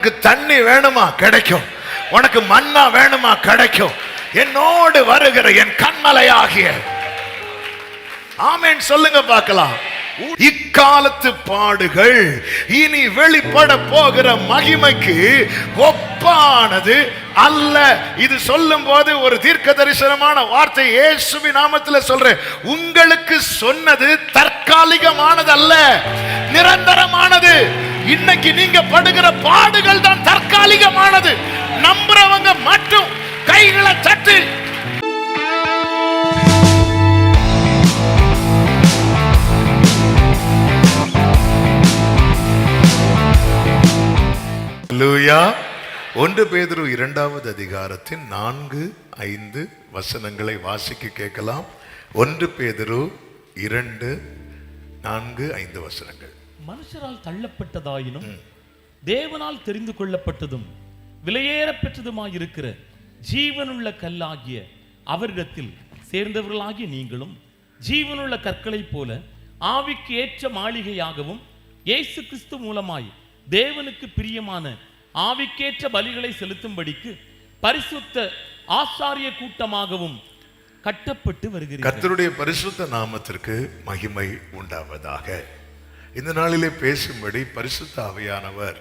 உனக்கு தண்ணி வேணுமா கிடைக்கும், உனக்கு மன்னா வேணுமா கிடைக்கும். என்னோடு வருகிற என் கண்மலையாகிய, ஆமென் சொல்லுங்க பார்க்கலாம். இக்காலத்து பாடுகள் இனி வெளிப்பட போகிற மகிமைக்கு ஒப்பானது அல்ல. இது சொல்லும் போது ஒரு தீர்க்க தரிசனமான வார்த்தை இயேசுவின் நாமத்தில் சொல்றேன். உங்களுக்கு சொன்னது தற்காலிகமானது அல்ல, நிரந்தரமானது. இன்னைக்கு நீங்க படுகிற பாடுகள் தான் தற்காலிகமானது. நம்புறவங்க மட்டும் கைகளை தட்டு. அல்லேலூயா. 1 பேதுரு 2வது அதிகாரத்தின் 4-5 வசனங்களை வாசிக்க கேட்கலாம். 1 பேதுரு 2:4-5 வசனங்கள். மனுஷரால் தள்ளப்பட்டதாயினும் தேவனால் தெரிந்து கொள்ளப்பட்டதும் விலையேற பெற்றதுமாயிருக்கிற ஜீவனுள்ள கல்லாகிய அவரிடத்தில் சேர்ந்தவர்களாகிய நீங்களும் ஜீவனுள்ள கற்களைப் போல ஆவிக்கு ஏற்ற மாளிகையாகவும் இயேசு கிறிஸ்து மூலமாய் தேவனுக்கு பிரியமான ஆவிக்கேற்ற பலிகளை செலுத்தும்படிக்கு பரிசுத்த ஆசாரிய கூட்டமாகவும் கட்டப்பட்டு வருகிறது. கர்த்தருடைய பரிசுத்த நாமத்திற்கு மகிமை உண்டாவதாக. இந்த நாளிலே பேசும்படி பரிசுத்த ஆவியானவர்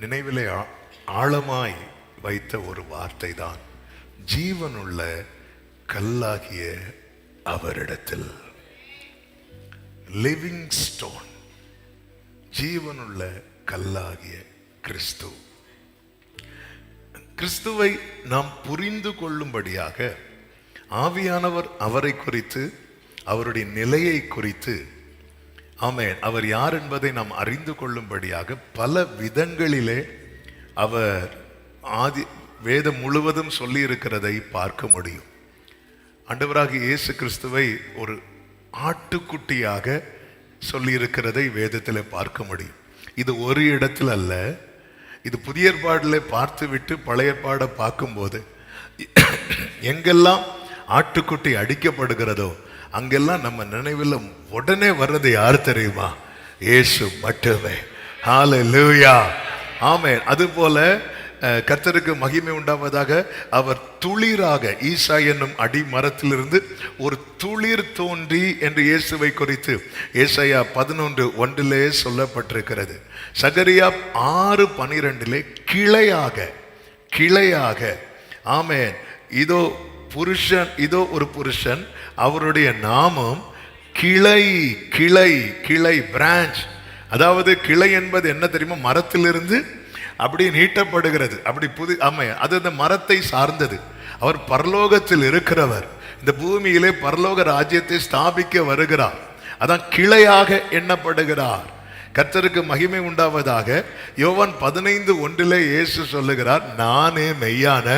நினைவிலே ஆழமாய் வைத்த ஒரு வார்த்தை தான் ஜீவனுள்ள கல்லாகிய அவரிடத்தில். லிவிங் ஸ்டோன், ஜீவனுள்ள கல்லாகிய கிறிஸ்து. கிறிஸ்துவை நாம் புரிந்து கொள்ளும்படியாக ஆவியானவர் அவரை குறித்து, அவருடைய நிலையை குறித்து, ஆமென், அவர் யார் என்பதை நாம் அறிந்து கொள்ளும்படியாக பல விதங்களிலே அவர் வேதம் முழுவதும் சொல்லி இருக்கிறதை பார்க்க முடியும். ஆண்டவராகிய இயேசு கிறிஸ்துவை ஒரு ஆட்டுக்குட்டியாக சொல்லி இருக்கிறதை வேதத்தில் பார்க்க முடியும். இது ஒரு இடத்தில் அல்ல, இது புதிய ஏற்பாடில் பார்த்து விட்டு பழைய ஏற்பாடை பார்க்கும்போது எங்கெல்லாம் ஆட்டுக்குட்டி அடிக்கப்படுகிறதோ அங்கெல்லாம் நம்ம நினைவில் உடனே வர்றது யார் தெரியுமா? இயேசு மட்டுமே. ஹல்லேலூயா, ஆமென். அதுபோல கர்த்தருக்கு மகிமை உண்டாவதாக, அவர் துளிராக, ஈசா என்னும் அடி மரத்திலிருந்து ஒரு துளிர் தோன்றி என்று இயேசுவை குறித்து ஏசாயா 11:1 சொல்லப்பட்டிருக்கிறது. சகரியா 6:12 கிளையாக, ஆமென், இதோ புருஷன், இதோ ஒரு புருஷன், அவருடைய நாமம் கிளை பிரான்ச். அதாவது கிளை என்பது என்ன தெரியுமா? மரத்திலிருந்து அப்படி நீட்டப்படுகிறது, அப்படி அது அந்த மரத்தை சார்ந்தது. அவர் பரலோகத்தில் இருக்கிறவர், இந்த பூமியிலே பரலோக ராஜ்யத்தை ஸ்தாபிக்க வருகிறார். அதான் கிளையாக எண்ணப்படுகிறார். கர்த்தருக்கு மகிமை உண்டாவதாக. யோவான் 15:1 இயேசு சொல்லுகிறார், நானே மெய்யான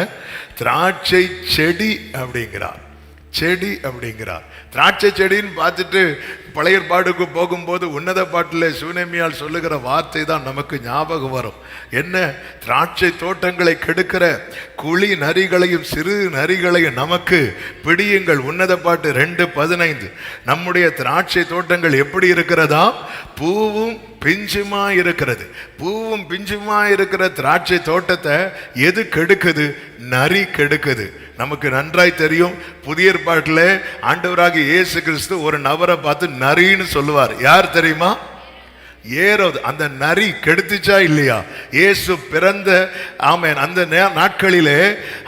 திராட்சை செடி அப்படிங்கிறார். செடி அப்படிங்கிறார். திராட்சை செடின்னு பார்த்துட்டு பழைய ஏற்பாடுக்கு போகும்போது உன்னத பாட்டில் சுனேமியால் சொல்லுகிற வார்த்தை தான் நமக்கு ஞாபகம் வரும். என்ன? திராட்சை தோட்டங்களை கெடுக்கிற குழி நரிகளையும் சிறு நரிகளையும் நமக்கு பிடியுங்கள். உன்னத பாட்டு 2:15. நம்முடைய திராட்சை தோட்டங்கள் எப்படி இருக்கிறதா? பூவும் பிஞ்சுமா இருக்கிறது. பூவும் பிஞ்சுமா இருக்கிற திராட்சை தோட்டத்தை எது கெடுக்குது? நரி கெடுக்குது. நமக்கு நன்றாய் தெரியும். புதிய ஏற்பாட்டில் ஆண்டவராகிய இயேசு கிறிஸ்து ஒரு நபரை பார்த்து நரின்னு சொல்லுவார். யார் தெரியுமா? ஏரோது. அந்த நரி கெடுத்துச்சா இல்லையா? இயேசு பிறந்த, ஆமென், அந்த நாட்களிலே,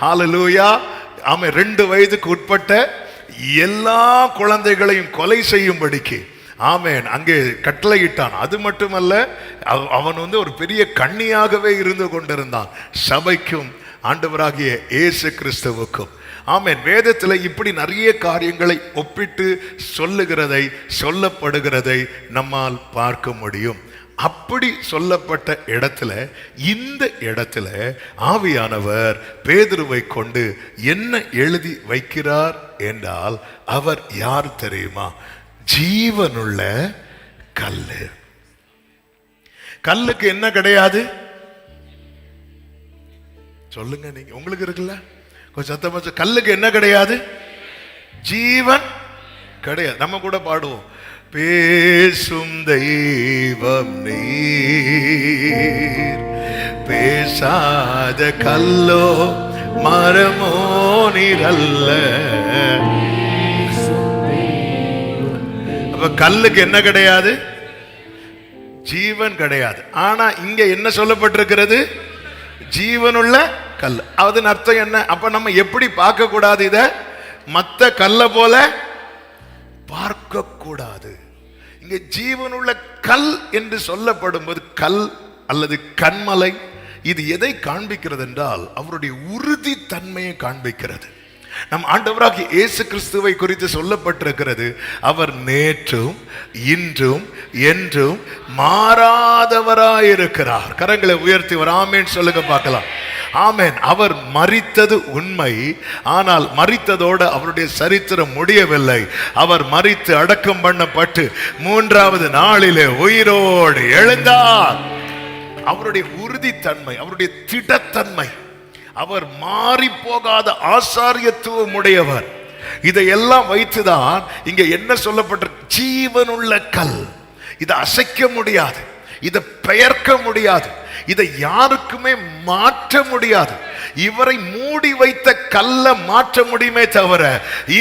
ஹல்லேலூயா, ஆமென், 2 வயதுக்கு உட்பட்ட எல்லா குழந்தைகளையும் கொலை செய்யும்படிக்கு, ஆமென், அங்கே கட்டளையிட்டான். அது மட்டுமல்ல, அவன் ஒரு பெரிய கண்ணியாகவே இருந்து கொண்டிருந்தான் சபைக்கும் ஆண்டவராகிய இயேசு கிறிஸ்துவுக்கும். ஆமென். வேதத்தில் இப்படி நிறைய காரியங்களை ஒப்பிட்டு சொல்லப்படுகிறதை நம்மால் பார்க்க முடியும். அப்படி சொல்லப்பட்ட இடத்துல, இந்த இடத்துல ஆவியானவர் பேதுருவை கொண்டு என்ன எழுதி வைக்கிறார் என்றால், அவர் யார் தெரியுமா? ஜீவனுள்ள கல்லு. கல்லுக்கு என்ன கிடையாது? சொல்லுங்க நீங்க, உங்களுக்கு இருக்குல்ல? கொஞ்சம் சத்தமா. கல்லுக்கு என்ன கிடையாது? ஜீவன் கிடையாது. நம்ம கூட பாடுவோம், பேசும் தெய்வம் நீர், பேசாத கல்லோ மரமோ நீரல்ல. அப்ப கல்லுக்கு என்ன கிடையாது? ஜீவன் கிடையாது. ஆனா இங்க என்ன சொல்லப்பட்டிருக்கிறது? ஜீவனுள்ள கல். அதன் அர்த்தம் என்ன? அப்ப நம்ம எப்படி பார்க்க கூடாது? இத மத்த கல்ல போல பார்க்க கூடாது. இங்க ஜீவனுள்ள கல் என்று சொல்லப்படும் போது கல் அல்லது கண்மலை இது எதை காண்பிக்கிறது என்றால் அவருடைய உறுதி தன்மையை காண்பிக்கிறது. நம் ஆண்டவராகிய இயேசு கிறிஸ்துவை குறித்து சொல்லப்பட்டிருக்கிறது, அவர் நேற்றும் இன்றும் என்றும் மாறாதவராயிருக்கிறார். கரங்களை உயர்த்தி ஒரு ஆமேன் சொல்லுங்க பார்க்கலாம். ஆமேன். அவர் மரித்தது உண்மை, ஆனால் மரித்ததோடு அவருடைய சரித்திரம் முடியவில்லை. அவர் மரித்து அடக்கம் பண்ணப்பட்டு 3வது நாளிலே உயிரோடு எழுந்தார். அவருடைய உறுதித்தன்மை, அவருடைய திடத்தன்மை, அவர் மாறி போகாத ஆசாரியத்துவம் உடையவர். இதையெல்லாம் வைத்துதான் இங்க என்ன சொல்லப்பட்டிருக்கு? ஜீவனுள்ள கல். இதை அசைக்க முடியாது, இதை பெயர்க்க முடியாது, இதை யாருக்குமே மாற்ற முடியாது. இவரை மூடி வைத்த கல்ல மாற்ற முடியுமே தவிர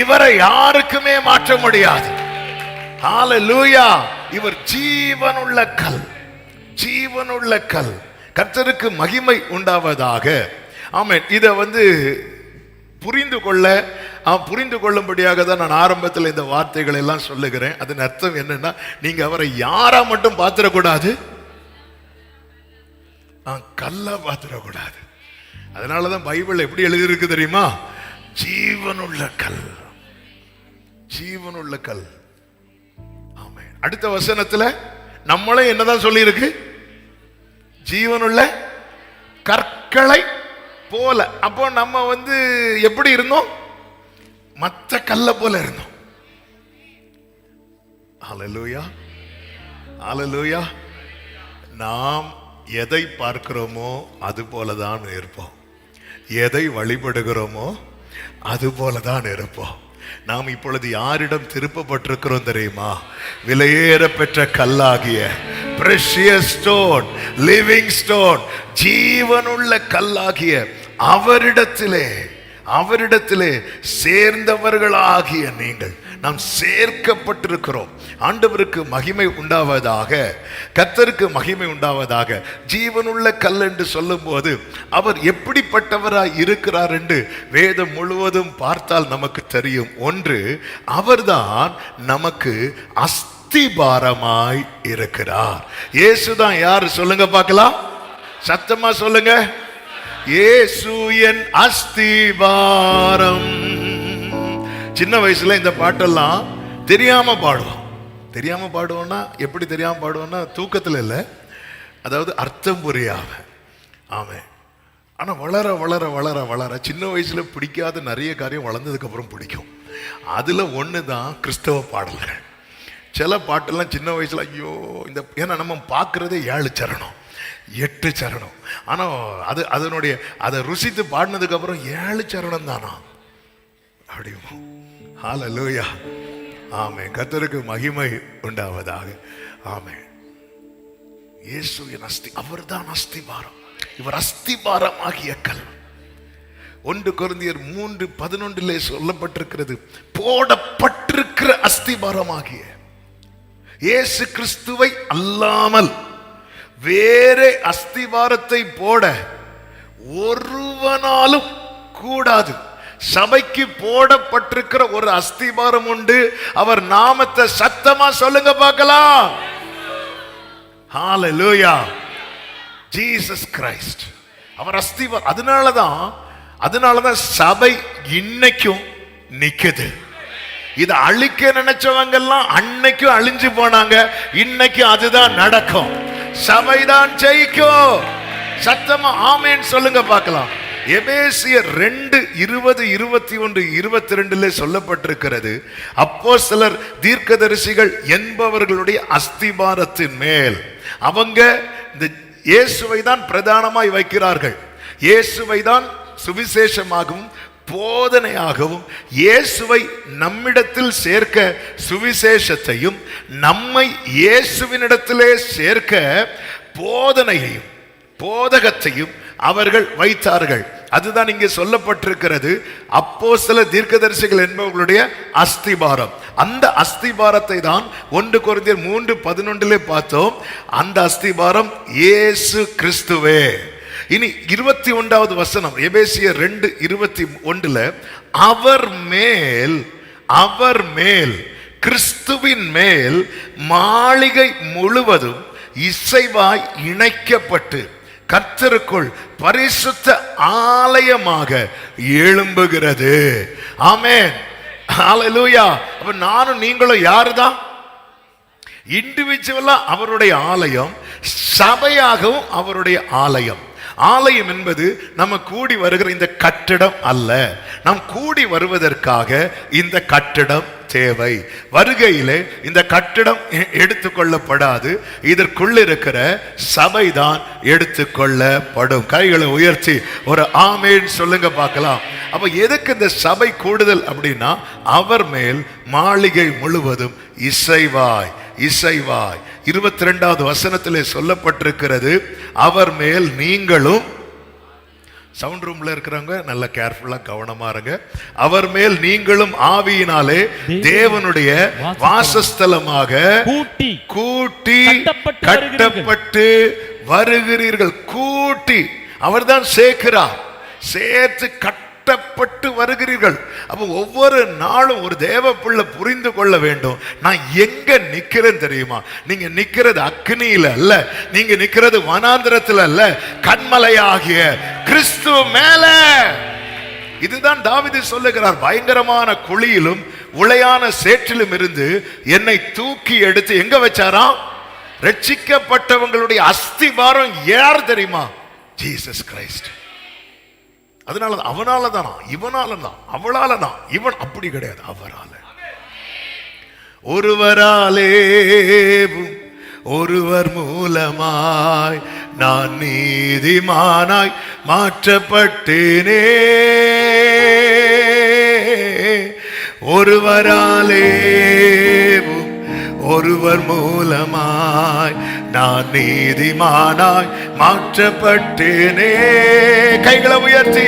இவரை யாருக்குமே மாற்ற முடியாது. ஹல்லேலூயா. இவர் ஜீவனுள்ள கல், ஜீவனுள்ள கல். கர்த்தருக்கு மகிமை உண்டாவதாக. ஆமென். இதை புரிந்து கொள்ளும்படியாக தான் நான் ஆரம்பத்தில் இந்த வார்த்தைகள் எல்லாம் சொல்லுகிறேன். அதன் அர்த்தம் என்னன்னா, நீங்க அவரை யாரா மட்டும் பார்த்திடக்கூடாது, கல்லா பார்த்திடக்கூடாது. அதனாலதான் பைபிள் எப்படி எழுதியிருக்கு தெரியுமா? ஜீவனுள்ள கல், ஜீவனுள்ள கல். ஆமென். அடுத்த வசனத்துல நம்மளே என்னதான் சொல்லி இருக்கு? ஜீவனுள்ள கற்களை போல. அப்போ நம்ம எப்படி இருந்தோம்? மற்ற கல்ல போல இருந்தோம். ஹல்லேலூயா, ஹல்லேலூயா. நாம் எதை பார்க்கிறோமோ அது போலதான் இருப்போம், எதை வழிபடுகிறோமோ அது போலதான் இருப்போம். நாம் இப்பொழுது யாரிடம் திருப்பப்பட்டிருக்கிறோம் தெரியுமா? விலையேற பெற்ற கல்லாகிய precious stone, living stone, ஜீவனுள்ள கல்லாகிய அவரிடத்திலே சேர்ந்தவர்களாகிய நீங்கள் நாம் சேர்க்கப்பட்டிருக்கிறோம். ஆண்டவருக்கு மகிமை உண்டாவதாக, கர்த்தருக்கு மகிமை உண்டாவதாக. ஜீவனுள்ள கல் என்று சொல்லும் போது அவர் எப்படிப்பட்டவராய் இருக்கிறார் என்று வேதம் முழுவதும் பார்த்தால் நமக்கு தெரியும். ஒன்று, அவர்தான் நமக்கு அஸ்திபாரமாய் இருக்கிறார். இயேசுதான் யார்? சொல்லுங்க பார்க்கலாம், சத்தமா சொல்லுங்க. இயேசு என் அஸ்திபாரம். சின்ன வயசுல இந்த பாட்டெல்லாம் தெரியாம பாடுவோம். தெரியாம பாடுவோம்னா எப்படி தெரியாம பாடுவோம்னா, தூக்கத்துல இல்லை, அதாவது அர்த்தம் புரியாம. ஆமே. ஆனா வளர வளர வளர வளர சின்ன வயசுல பிடிக்காத நிறைய காரியம் வளர்ந்ததுக்கு அப்புறம் பிடிக்கும். அதுல ஒண்ணுதான் கிறிஸ்தவ பாடல்கள். சில பாட்டெல்லாம் சின்ன வயசுல ஐயோ இந்த, ஏன்னா நம்ம பார்க்கறதே 7 சரணம் 8 சரணம். ஆனா அதை ருசித்து பாடினதுக்கு அப்புறம் 7 சரணம் தானா அப்படியும். ஹல்லேலூயா. ஆமென். கர்த்தருக்கு மகிமை உண்டாவதாக. ஆமென். இயேசுவின் அவர்தான் அஸ்திபாரம். இவர் அஸ்திபாரம் ஆகிய கல். 1 கொரிந்தியர் 3:11 சொல்லப்பட்டிருக்கிறது, போடப்பட்டிருக்கிற அஸ்திபாரமாகிய இயேசு கிறிஸ்துவை அல்லாமல் வேறே அஸ்திபாரத்தை போட ஒருவனாலும் கூடாது. சபைக்கு போடப்பட்டிருக்கிற ஒரு அஸ்திபாரம் உண்டு. அவர் நாமத்தை சத்தமா சொல்லுங்க பார்க்கலாம். ஹல்லேலூயா. ஜீசஸ் கிரைஸ்ட் அவர் அஸ்திபாரம். அதனாலதான் சபை இன்னைக்கும் நிக்குது. இதை அழிக்க நினைச்சவங்க எல்லாம் அன்னைக்கும் அழிஞ்சு போனாங்க, இன்னைக்கு அதுதான் நடக்கும். சபைதான் ஜெயிக்கும். சத்தமா ஆமென் சொல்லுங்க பார்க்கலாம். எபேசியர் 2:20-21-22 சொல்லப்பட்டிருக்கிறது, அப்போஸ்தலர் தீர்க்கதரிசிகள் என்பவர்களுடைய அஸ்திபாரத்தின் மேல் அவங்க இந்த இயேசுவை தான் பிரதானமாய் வைக்கிறார்கள். இயேசுவை தான் சுவிசேஷமாகவும் போதனையாகவும், இயேசுவை நம்மிடத்தில் சேர்க்க சுவிசேஷத்தையும், நம்மை இயேசுவினிடத்திலே சேர்க்க போதனையையும் போதகத்தையும் அவர்கள் வைத்தார்கள். அதுதான் இங்கே சொல்லப்பட்டிருக்கிறது. அப்போஸ்தலர் தீர்க்கதரிசிகள் என்பவர்களுடைய அஸ்திபாரம். அந்த அஸ்திபாரத்தை தான் 1 கொரிந்தியர் 3:11 பார்த்தோம். அந்த அஸ்திபாரம் இயேசு கிறிஸ்துவே. இனி 21வது வசனம் எபேசியர் 2:21 அவர் மேல் கிறிஸ்துவின் மேல் மாளிகை முழுவதும் இசைவாய் இணைக்கப்பட்டு கர்த்தருக்குள் பரிசுத்த ஆலயமாக எழும்புகிறது. ஆமென், ஹல்லேலூயா. அப்ப நானும் நீங்களும் யாருதான்? இண்டிவிஜுவலா அவருடைய ஆலயம், சபையாகவும் அவருடைய ஆலயம். ஆலயம் என்பது நம்ம கூடி வருகிற இந்த கட்டிடம் அல்ல. நாம் கூடி வருவதற்காக இந்த கட்டிடம் தேவை. வருகையிலே இந்த கட்டிடம் எடுத்துக்கொள்ளப்படாது. இதற்குள்ள இருக்கிற சபைதான் எடுத்துக்கொள்ளப்படும். கைகளை உயர்த்தி ஒரு ஆமென் சொல்லுங்க பார்க்கலாம். அப்ப எதுக்கு இந்த சபை கூடுதல் அப்படின்னா, அவர் மேல் மாளிகை முழுவதும் இசைவாய் 22வது வசனத்திலே சொல்லப்பட்டிருக்கிறது, அவர் மேல் நீங்களும், சவுண்ட் ரூம்ல இருக்கிறவங்க நல்ல கேர்ஃபுல்லா கவனமா இருங்க, அவர் மேல் நீங்களும் ஆவியினாலே தேவனுடைய வாசஸ்தலமாக கூட்டி கட்டப்பட்டு வருகிறீர்கள். கூட்டி அவர்தான் சேர்க்கிறார், சேர்த்து கட்டப்பட்டு வருகிறீர்கள். அப்ப ஒவ்வொரு நாளும் ஒரு தேவ பிள்ளை புரிந்து கொள்ள வேண்டும், நான் எங்க நிக்கிறேன் தெரியுமா? நீங்க நிக்கிறது அக்னியில அல்ல, நீங்க நிக்கிறது வனாந்திரத்தில் அல்ல, கண்மலையாகிய கிறிஸ்து மேல. இதுதான் தாவீது சொல்லுகிறார், பயங்கரமான குழியிலும் உளையான சேற்றிலும் இருந்து என்னை தூக்கி எடுத்து எங்க வச்சாராம்? ரட்சிக்கப்பட்டவங்களுடைய அஸ்திபாரம் யார் தெரியுமா? Jesus Christ. அதனால அவனால தானா, இவனால தான், அவளால தான், இவன் அப்படி கிடையாது, அவரால. ஒருவராலே ஒருவர் மூலமாய் நான் நீதிமானாய் மாற்றப்பட்டேனே. ஒருவராலே ஒருவர் மூலமாய் நான் நீதிமானாய் மாற்றப்பட்டேனே. கைகளை உயர்த்தி,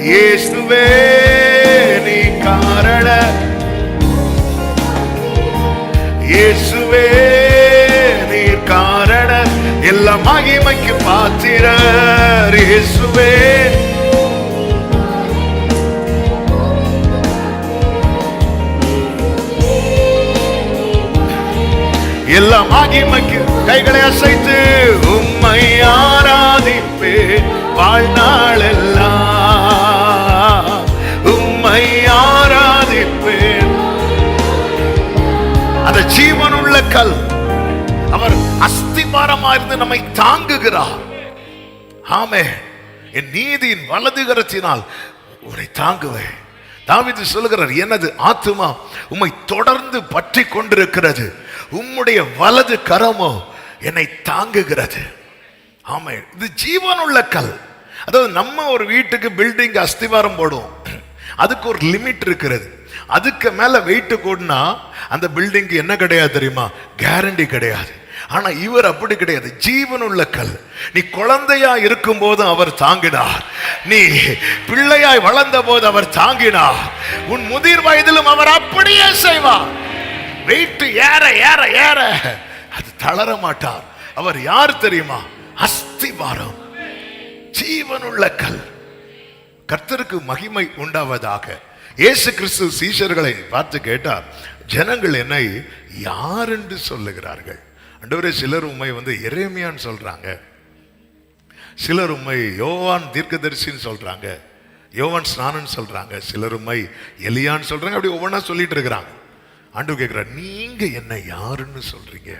இயேசுவே நீ காரண, இயேசுவே நீ காரண, எல்லா மகிமைக்கு பாத்திரர் இயேசுவே. எல்லா மகிமைக்கு கைகளை அசைத்து உம்மை ஆராதிப்பேன் வாழ்நாள் எல்லாம், உம்மை ஆராதிப்பேன். அந்த ஜீவனுள்ள கல், அவர் அஸ்திபாரமா இருந்து நம்மை தாங்குகிறார். ஆமென். என் நீதியின் வலது கரத்தினால் உன்னை தாங்குவேன். தாவீது சொல்லுகிறார், எனது ஆத்துமா உம்மை தொடர்ந்து பற்றி கொண்டிருக்கிறது, உம்முடைய வலது கரமோ என்னை தாங்குகிறது. ஆமென். இது ஜீவனுள்ள கல். அதாவது நம்ம ஒரு வீட்டுக்கு பில்டிங் அஸ்திவாரம் போடுவோம், அதுக்கு ஒரு லிமிட் இருக்கிறது. அதுக்கு மேல வெயிட் கூடனா அந்த பில்டிங்க்கு என்ன கிடையாது தெரியுமா? கேரண்டி கிடையாது. ஆனா இவர் அப்படி கிடையாது, ஜீவனுள்ள கல். நீ குழந்தையா இருக்கும் போது அவர் தாங்கினார், நீ பிள்ளையாய் வளர்ந்த போது அவர் தாங்கினார், உன் முதிர் வயதிலும் அவர் அப்படியே செய்வார். வெயிட் ஏற ஏற ஏற அது தளர மாட்டார். அவர் யார் தெரியுமா? அஸ்திவாரம், ஜீவனுள்ள கல். கர்த்தருக்கு மகிமை உண்டாவதாக. இயேசு கிறிஸ்து சீஷர்களை பார்த்து கேட்டார், ஜனங்கள் என்னை யார் என்று சொல்லுகிறார்கள்? ஆண்டவரே, சிலர் உம்மை எரேமியான்னு சொல்றாங்க, சிலர் உம்மை யோவான் தீர்க்கதரிசின்னு சொல்றாங்க, யோவான் ஸ்நானன் சொல்றாங்க, சிலர் உம்மை எலியான்னு சொல்றாங்க. அப்படி ஒவ்வொன்றா சொல்லிட்டு இருக்கிறாங்க. ஆண்டவர் கேட்கிறார், நீங்க என்ன யாருன்னு சொல்றீங்க?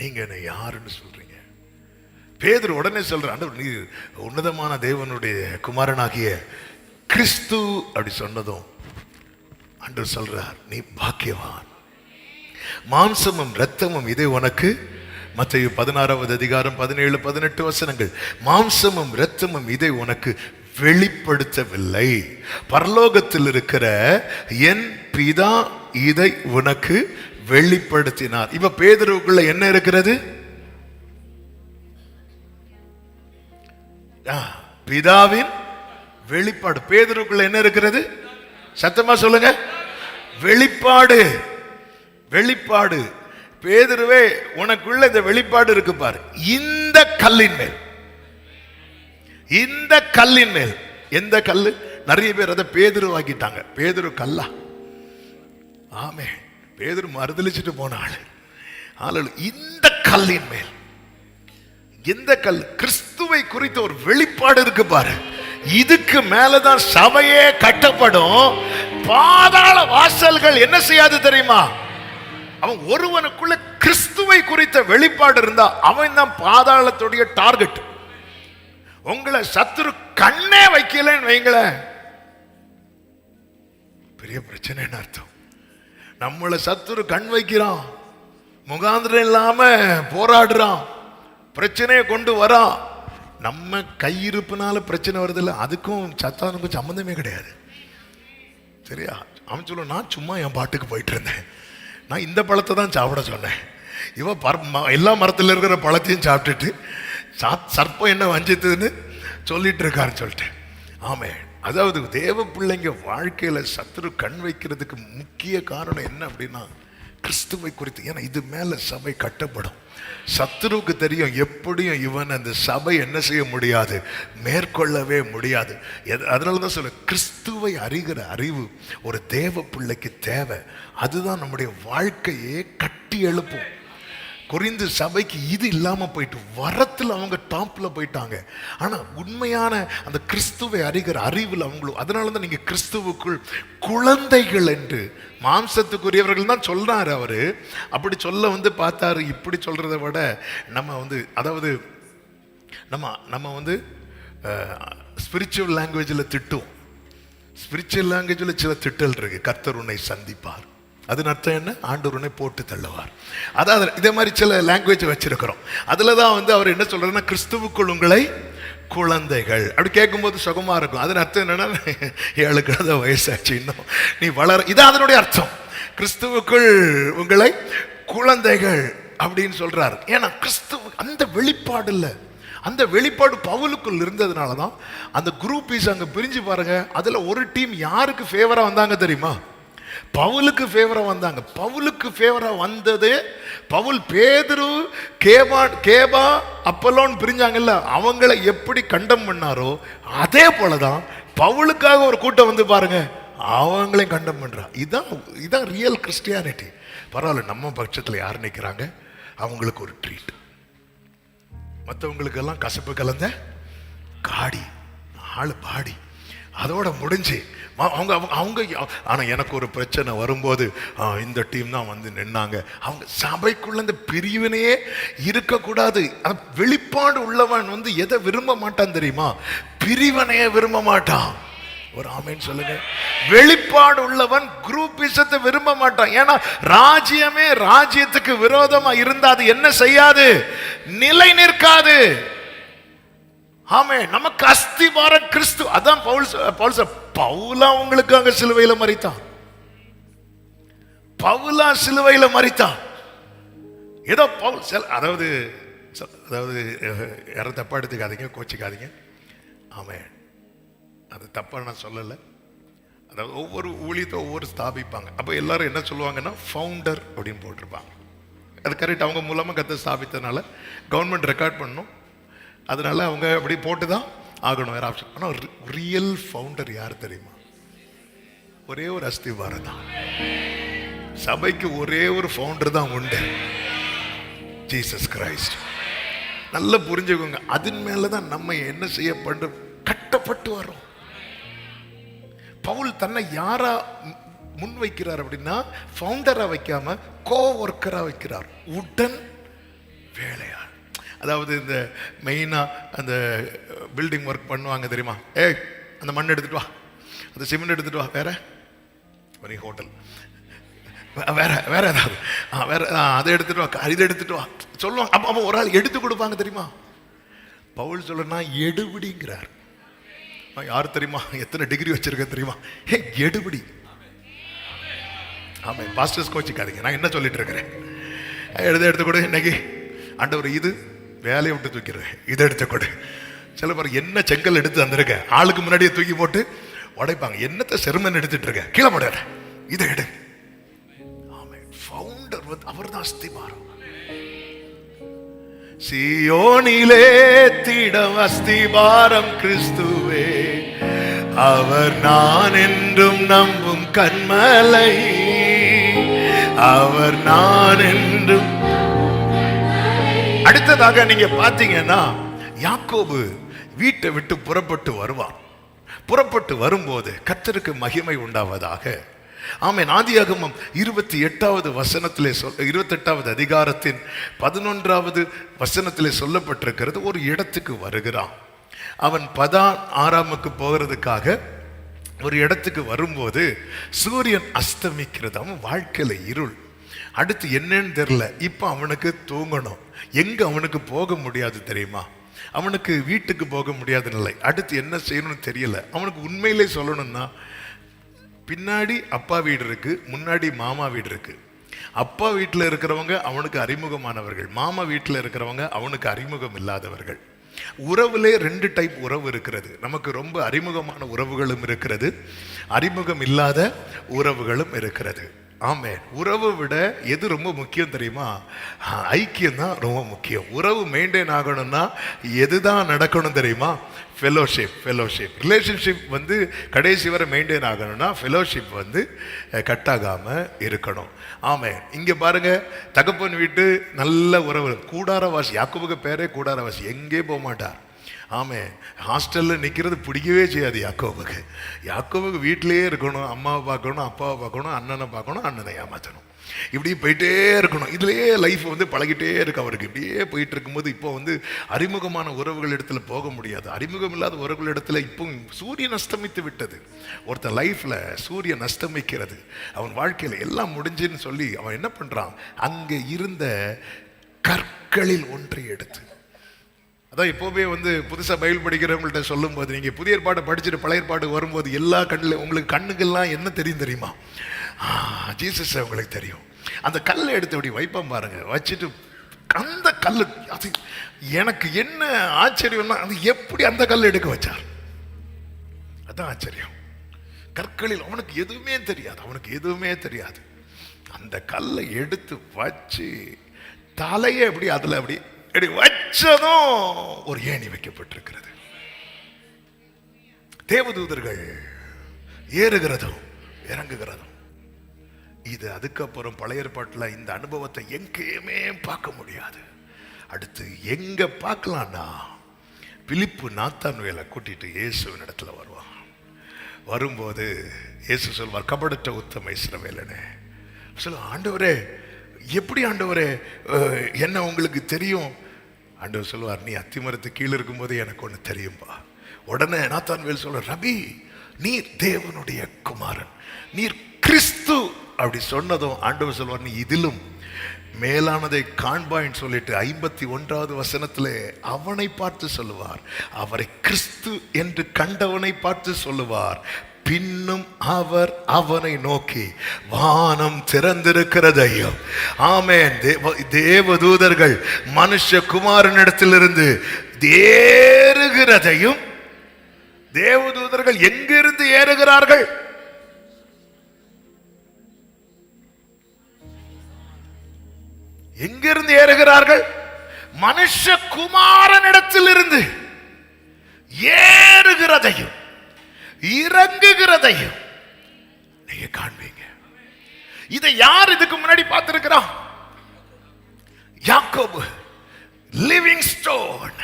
நீங்க என்ன யாருன்னு சொல்றீங்க? பேதுரு உடனே சொல்ற, ஆண்டவர் நீ உன்னதமான தேவனுடைய குமாரனாகிய கிறிஸ்து அப்படி சொன்னதும் ஆண்டவர் சொல்றார், நீ பாக்கியவான், மாம்சமும் இரத்தமும் இதை உனக்கு, மத்தேயு 16வது அதிகாரம் 17, 18 வசனங்கள், மாம்சமும் இரத்தமும் இதை உனக்கு வெளிப்படுத்தவில்லை, பரலோகத்தில் இருக்கிற என் பிதா இதை உனக்கு வெளிப்படுத்தினார். இப்ப பேதுருவுக்குள்ள என்ன இருக்கிறது? பிதாவின் வெளிப்பாடு. பேதுருக்குள்ள என்ன இருக்கிறது? சத்தமா சொல்லுங்க. வெளிப்பாடு. வெளிப்பாடு. பேதுருவே, உனக்குள்ள இந்த வெளிப்பாடு இருக்கு பாரு. இந்த கல்லின் மேல், இந்த கல்லின் மேல். எந்த கல்லு? நிறைய பேர் அதை பேதுரு ஆக்கிட்டாங்க. பேதுரு கல்லா? ஆமே, பேதுரு மறுதலிச்சுட்டு போன ஆளு. இந்த கல்லின் மேல், எந்த கல்? கிறிஸ்துவை குறித்த ஒரு வெளிப்பாடு இருக்கு பாரு. இதுக்கு மேலதான் சபையே கட்டப்படும். பாதாள வாசல்கள் என்ன செய்யாது தெரியுமா? அவன் ஒருவனுக்குள்ள கிறிஸ்துவை குறித்த வெளிப்பாடு இருந்தா அவன் தான் பாதாளத்துடைய டார்கெட். உங்களை சத்துரு கண்ணே வைக்கலன்னு வைங்களேன், பெரிய பிரச்சனைன்னு அர்த்தம். நம்மளை சத்துரு கண் வைக்கிறான், முகாந்திரம் இல்லாம போராடுறான், பிரச்சனையை கொண்டு வரான். நம்ம கையிருப்புனால பிரச்சனை வருது இல்லை, அதுக்கும் சத்தானுக்கும் சம்மந்தமே கிடையாது. சரியா? அவன் சொல்ல, நான் சும்மா என் பாட்டுக்கு போயிட்டு இருந்தேன், நான் இந்த பழத்தை தான் சாப்பிட சொன்னேன். இவன் எல்லா மரத்தில் இருக்கிற பழத்தையும் சாப்பிட்டுட்டு சர்ப்பம் என்ன வஞ்சித்ததுன்னு சொல்லிட்டு இருக்காருன்னு சொல்லிட்டு. ஆமே, அதாவது தேவ பிள்ளைங்க வாழ்க்கையில சத்துரு கண் வைக்கிறதுக்கு முக்கிய காரணம் என்ன அப்படின்னா கிறிஸ்துவை குறித்து. ஏன்னா இது மேல சபை கட்டப்படும். சத்துருவுக்கு தெரியும் எப்படியும் இவன் அந்த சபை என்ன செய்ய முடியாது, மேற்கொள்ளவே முடியாது. அதனாலதான் சொல்ல, கிறிஸ்துவை அறிகிற அறிவு ஒரு தேவ பிள்ளைக்கு தேவை. அதுதான் நம்முடைய வாழ்க்கையே கட்டி எழுப்பும். கொரிந்து சபைக்கு இது இல்லாம போயிட்டு வரத்துல அவங்க டாப்ல போயிட்டாங்க. ஆனா உண்மையான அந்த கிறிஸ்துவை அறிகிற அறிவில் அவங்களும். அதனாலதான் நீங்க கிறிஸ்துவுக்குள் குழந்தைகள் என்று, மாம்சத்துக்குரியவர்கள் தான் சொல்றாரு அவரு. அப்படி சொல்ல பார்த்தாரு. இப்படி சொல்றதை விட நம்ம அதாவது நம்ம ஸ்பிரிச்சுவல் லாங்குவேஜில் திட்டுவோம். ஸ்பிரிச்சுவல் லாங்குவேஜில் சில திட்டல் இருக்கு. கர்த்தர் உன்னை சந்திப்பார், அதன் அர்த்தம் என்ன? ஆண்டவர் உன்னை போட்டு தள்ளுவார். அதாவது இதே மாதிரி சில லாங்குவேஜ் வச்சிருக்கிறோம். அதுல தான் அவர் என்ன சொல்றாருன்னா, கிறிஸ்துவுக்குள் உங்களை குழந்தைகள். அப்படி கேட்கும்போது சுகமா இருக்கும். அதன் அர்த்தம் என்னன்னா, 7 கழுத வயசாச்சு, இன்னும் நீ வளர. இதான் அதனுடைய அர்த்தம். கிறிஸ்துவுக்குள் உங்களை குழந்தைகள் அப்படின்னு சொல்றாரு. ஏன்னா கிறிஸ்துவ அந்த வெளிப்பாடு இல்லை, அந்த வெளிப்பாடு பவுலுக்குள் இருந்ததுனாலதான் அந்த குரூப் பீஸ் அங்க பிரிஞ்சு பாருங்க. அதுல ஒரு டீம் யாருக்கு ஃபேவரா வந்தாங்க தெரியுமா? பவுலுக்கு ஃபேவரா வந்தாங்க. பவுலுக்கு ஃபேவரா வந்தது பவுல். பேதுரு, கேபா, அப்பல்லோன் பிரிஞ்சாங்கல்ல, அவங்களை எப்படி கண்டம் பண்ணாரோ அதே போலதான் பவுலுக்காக ஒரு கூட்டம் பாருங்க, அவங்களையும் கண்டம் பண்றா. இதான் ரியல் கிறிஸ்டியானிட்டி. பரவாயில்ல, நம்ம பட்சத்தில் யார் நிற்கிறாங்க, அவங்களுக்கு ஒரு ட்ரீட். மற்றவங்களுக்கு எல்லாம் கசப்பு கலந்த காடி, ஆளு பாடி, அதோட முடிஞ்சு அவங்க அவங்க. ஆனா எனக்கு ஒரு பிரச்சனை வரும்போது இந்த டீம் தான் நின்னாங்க. அவங்க சபைக்குள்ள இந்த பிரிவினையே இருக்கக்கூடாது. வெளிப்பாடு உள்ளவன் எதை விரும்ப மாட்டான் தெரியுமா? பிரிவினையே விரும்ப மாட்டான். ஒரு ஆமேன்னு சொல்லுங்க. வெளிப்பாடு உள்ளவன் குரூப்பிசத்தை விரும்ப மாட்டான். ஏன்னா ராஜ்யமே ராஜ்யத்துக்கு விரோதமா இருந்தா அது என்ன செய்யாது? நிலை நிற்காது. ஆமே, நமக்கு அஸ்திவாரம் கிறிஸ்து. அதான் பவுலா உங்களுக்கு அங்க சிலுவையில மரித்தான். பவுலா சிலுவையில மரித்தான். ஏதோ பவுல் அதாவது யாரும் தப்பா எடுத்துக்காதீங்க, கோச்சிக்காதீங்க. ஆமே, அது தப்பா நான் சொல்லலை. அதாவது ஒவ்வொரு ஊழியத்தை ஒவ்வொரு ஸ்தாபிப்பாங்க. அப்போ எல்லாரும் என்ன சொல்லுவாங்கன்னா ஃபவுண்டர் அப்படின்னு போட்டிருப்பாங்க. அது கரெக்ட். அவங்க மூலமா கத்தை ஸ்தாபித்ததுனால கவர்மெண்ட் ரெக்கார்ட் பண்ணணும். அதனால அவங்க அப்படி போட்டு தான் ஆகணும், வேற ஆப்ஷன். ஆனால் ரியல் ஃபவுண்டர் யார் தெரியுமா? ஒரே ஒரு அஸ்திவாரம் தான். சபைக்கு ஒரே ஒரு ஃபவுண்டர் தான் உண்டு, ஜீசஸ் கிரைஸ்ட். நல்லா புரிஞ்சுக்கோங்க. அதன் மேலதான் நம்ம என்ன செய்யப்பட்டு கட்டப்பட்டு வரோம். பவுல் தன்னை யாரா முன் வைக்கிறார் அப்படின்னா, ஃபவுண்டரா வைக்காம கோ ஒர்க்கரா வைக்கிறார், உடன் வேலையார். அதாவது இந்த மெயினா அந்த பில்டிங் ஒர்க் பண்ணுவாங்க தெரியுமா? அந்த மண் எடுத்துட்டு வா, அந்த சிமெண்ட் எடுத்துட்டு வா, வேற ஒரு ஹோட்டல், வேற வேற ஏதாவது வேற அதை எடுத்துட்டு வா, இதை எடுத்துட்டு வா சொல்லுவாங்க. அப்போ ஒரு ஆள் எடுத்து கொடுப்பாங்க தெரியுமா? பவுல் சொல்லனா எடுபிடிங்கிறார். யார் தெரியுமா? எத்தனை டிகிரி வச்சிருக்க தெரியுமா? எடுபிடி. ஆமா, பாஸ்டர்ஸ் கோச்சிக்காதீங்க, நான் என்ன சொல்லிட்டு இருக்கிறேன். எடுத்து கொடு. இன்னைக்கு ஆண்டவர் இது வேலையை விட்டு தூக்கிறேன், இதை எடுத்து கொடு. சில பேர் என்ன செங்கல் எடுத்து வந்திருக்க ஆளுக்கு முன்னாடியே தூக்கி போட்டு உடைப்பாங்க. என்னத்தை செருமன் எடுத்துட்டு இருக்க, கீழே போடாத, இதை எடு. ஃபவுண்டர் வந்து அவர் தான் அஸ்திபாரம். சீயோனிலே திடம் அஸ்திபாரம் கிறிஸ்துவே, அவர் நான் என்றும் நம்பும் கன்மலை, அவர் நான் என்றும். அடுத்ததாக நீங்க பாத்தீங்கன்னா யாக்கோபு வீட்டை விட்டு புறப்பட்டு வருவான். புறப்பட்டு வரும்போது கர்த்தருக்கு மகிமை உண்டாவதாக. ஆமென். ஆதியாகமம் 28வது வசனத்திலே 28வது அதிகாரத்தின் 11வது வசனத்திலே சொல்லப்பட்டிருக்கிறது. ஒரு இடத்துக்கு வருகிறான். அவன் பதான் ஆராமுக்கு போகிறதுக்காக ஒரு இடத்துக்கு வரும்போது சூரியன் அஸ்தமிக்கிறது. அவன் வாழ்க்கையில இருள். அடுத்து என்னன்னு தெரியல. இப்ப அவனுக்கு தூங்கணும். எங்க அவனுக்கு போக முடியாது தெரியுமா? அவனுக்கு வீட்டுக்கு போக முடியாத நிலை. அடுத்து என்ன செய்யணும்னு தெரியல. அவனுக்கு உண்மையிலே சொல்லணும்னா, பின்னாடி அப்பா வீடு இருக்கு, முன்னாடி மாமா வீடு இருக்கு. அப்பா வீட்டில் இருக்கிறவங்க அவனுக்கு அறிமுகமானவர்கள், மாமா வீட்டில் இருக்கிறவங்க அவனுக்கு அறிமுகம் இல்லாதவர்கள். உறவுலே 2 டைப் உறவு இருக்கிறது. நமக்கு ரொம்ப அறிமுகமான உறவுகளும் இருக்கிறது, அறிமுகம் இல்லாத உறவுகளும் இருக்கிறது. ஆமென். உறவை விட எது ரொம்ப முக்கியம் தெரியுமா? ஐக்கியம் தான் ரொம்ப முக்கியம். உறவு மெயின்டைன் ஆகணும்னா எதுதான் நடக்கணும் தெரியுமா? ஃபெலோஷிப். ரிலேஷன்ஷிப் வந்து கடைசி வரை மெயின்டைன் ஆகணும்னா ஃபெலோஷிப் வந்து கட்டாகாம இருக்கணும். ஆமென். இங்க பாருங்க, தகப்பன் வீட்டு நல்ல உறவு, கூடாரவாசி. யாக்கோபுக்கு பேரே கூடாரவாசி, எங்கே போக மாட்டார். ஆமே. ஹாஸ்டல்ல நிக்கிறது பிடிக்கவே செய்யாது யாக்கோபுக்கு. யாக்கோபுக்கு வீட்டிலேயே இருக்கணும், அம்மாவை பார்க்கணும், அப்பாவை பார்க்கணும், அண்ணனை பார்க்கணும், அண்ணனை ஏமாற்றணும், இப்படி போயிட்டே இருக்கணும். இதுலயே லைஃப் வந்து பழகிட்டே இருக்கு அவருக்கு. இப்படியே போயிட்டு இருக்கும்போது இப்போ வந்து அறிமுகமான உறவுகள் இடத்துல போக முடியாது. அறிமுகம் இல்லாத உறவுகள் இடத்துல இப்போ சூரியன் அஸ்தமித்து விட்டது. ஒருத்தன் லைஃப்ல சூரியன் அஸ்தமிக்கிறது, அவன் வாழ்க்கையில எல்லாம் முடிஞ்சுன்னு சொல்லி அவன் என்ன பண்றான்? அங்க இருந்த கற்களில் ஒன்றை எடுத்து, அதான் எப்போவுமே வந்து புதுசாக பைபிள் படிக்கிறவங்கள்ட்ட சொல்லும் போது, நீங்கள் புதிய ஏற்பாடு படிச்சுட்டு பழைய ஏற்பாடு வரும்போது எல்லா கண்ணில் உங்களுக்கு கண்ணுக்கெல்லாம் என்ன தெரியும் தெரியுமா? ஜீசஸ் உங்களுக்கு தெரியும். அந்த கல்லை எடுத்து அப்படி வைப்பம் பாருங்க, வச்சுட்டு அந்த கல், அது எனக்கு என்ன ஆச்சரியம்னா, அது எப்படி அந்த கல் எடுக்க வச்சார், அதான் ஆச்சரியம். கற்களில் அவனுக்கு எதுவுமே தெரியாது, அவனுக்கு எதுவுமே தெரியாது. அந்த கல்லை எடுத்து வச்சு தலையை அப்படி அதில் அப்படி வச்சதும் ஒரு ஏணி வைக்கப்பட்டிருக்கிறது. தேவதூதர்கள் ஏறுகிறதும் இறங்குகிறதும். இது அதுக்கப்புறம் பழைய ஏற்பாட்டில் இந்த அனுபவத்தை எங்கேயுமே பார்க்க முடியாது. அடுத்து எங்க பார்க்கலாம்னா, பிலிப்பு நாத்தான்வேலை கூட்டிட்டு இயேசுவின் இடத்துல வருவான். வரும்போது இயேசு சொல்வார், கபடற்ற உத்தம இஸ்ரவேலனே. சொல்ல, ஆண்டவரே எப்படி ஆண்டவரே என்ன உங்களுக்கு தெரியும்? ஆண்டவர் சொல்லுவார், நீ அத்திமரத்து கீழே இருக்கும்போது எனக்கு ஒன்று தெரியும்பா. உடனே நாத்தான்வேல் சொல்ற, ரபி நீர் தேவனுடைய குமாரன், நீர் கிறிஸ்து. அப்படி சொன்னதும் ஆண்டவர் சொல்வார், நீ இதிலும் மேலானதை காண்பாயின்னு சொல்லிட்டு 51வது வசனத்திலே அவனை பார்த்து சொல்லுவார், அவரை கிறிஸ்து என்று கண்டவனை பார்த்து சொல்லுவார். பின்னும் அவர் அவனை நோக்கி, வானம் திறந்திருக்கிறதையும், ஆமென், தேவதூதர்கள் மனுஷகுமாரனிடத்திலிருந்து ஏறுகிறதையும். தேவதூதர்கள் எங்கிருந்து ஏறுகிறார்கள்? எங்கிருந்து ஏறுகிறார்கள்? மனுஷகுமாரனிடத்திலிருந்து ஏறுகிறதையும் இறங்குகிறதையும் நீங்க காண்பீங்க. இதை யார் இதுக்கு முன்னாடி பார்த்திருக்கிறான்? யாக்கோபு, லிவிங் ஸ்டோன்,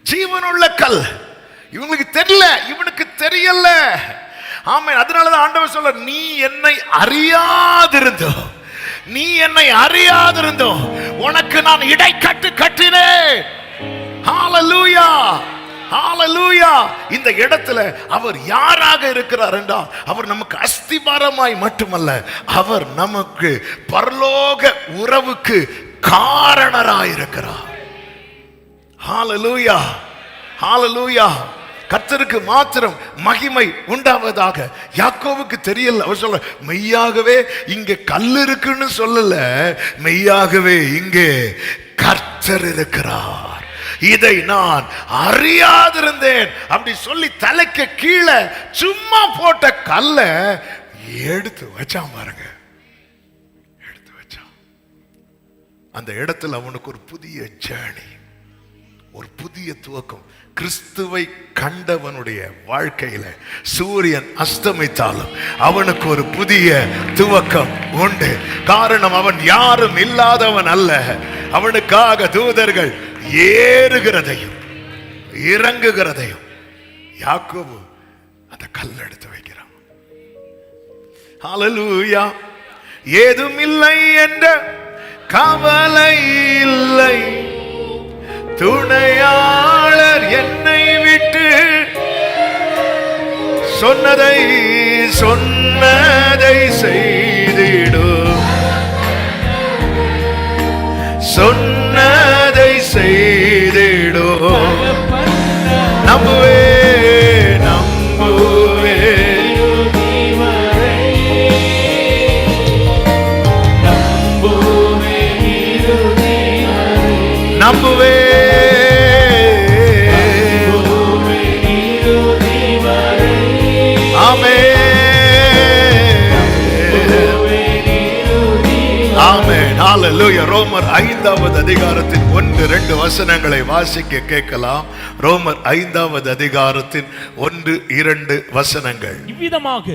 ஜீவனுள்ள கல். இவங்களுக்கு தெரியல, இவனுக்கு தெரியல. ஆமென். அதனாலதான் ஆண்டவர் சொல்ல, நீ என்னை அறியாதிருந்தோ, நீ என்னை அறியாதிருந்தோ உனக்கு நான் இடைக்கட்டு கட்டினேன். ஹalleluya, ஹalleluya. இந்த இடத்துல அவர் யாராக இருக்கிறார் என்றால், அவர் நமக்கு அஸ்திபாரமாய் மட்டுமல்ல, அவர் நமக்கு பரலோக உறவுக்கு காரணராய் இருக்கிறார். ஹalleluya, ஹalleluya. கர்த்தருக்கு மாத்திரம் மகிமை உண்டாவதாக. யாக்கோவுக்கு தெரியல. அவர் சொல்ல, மெய்யாகவே இங்கே கல் இருக்குன்னு சொல்லல, மெய்யாகவே இங்கே கர்த்தர் இருக்கிறார். இதை நான் அறியாதிருந்தேன் அப்படி சொல்லி தலைக்கு கீழே சும்மா போட்ட கல்ல எடுத்து வச்சான் பாருங்க. எடுத்து வச்சான். அந்த இடத்துல அவனுக்கு ஒரு புதிய ஜேர்னி, ஒரு புதிய துவக்கம். கிறிஸ்துவை கண்டவனுடைய வாழ்க்கையில சூரியன் அஸ்தமித்தாலும் அவனுக்கு ஒரு புதிய துவக்கம் உண்டு. காரணம், அவன் யாரும் இல்லாதவன் அல்ல. அவனுக்காக தூதர்கள் ஏறுகிறதையும் இறங்குகிறதையும் யாக்கோபு அந்த கல் எடுத்து வைக்கிறான். ஹல்லேலூயா. ஏதும் இல்லை என்ற கவலை இல்லை, துணையாளர் என்னை விட்டு சொன்னதை செய்திடும், சொன்னதை செய்திடும். நம்புவே நம்புவே நம்புவே. ரோமர் 5வது அதிகாரத்தின் 1-2 வசனங்களை வாசிக்க கேட்கலாம். ரோமர் 5வது அதிகாரத்தின் 1-2 வசனங்கள். இவ்விதமாக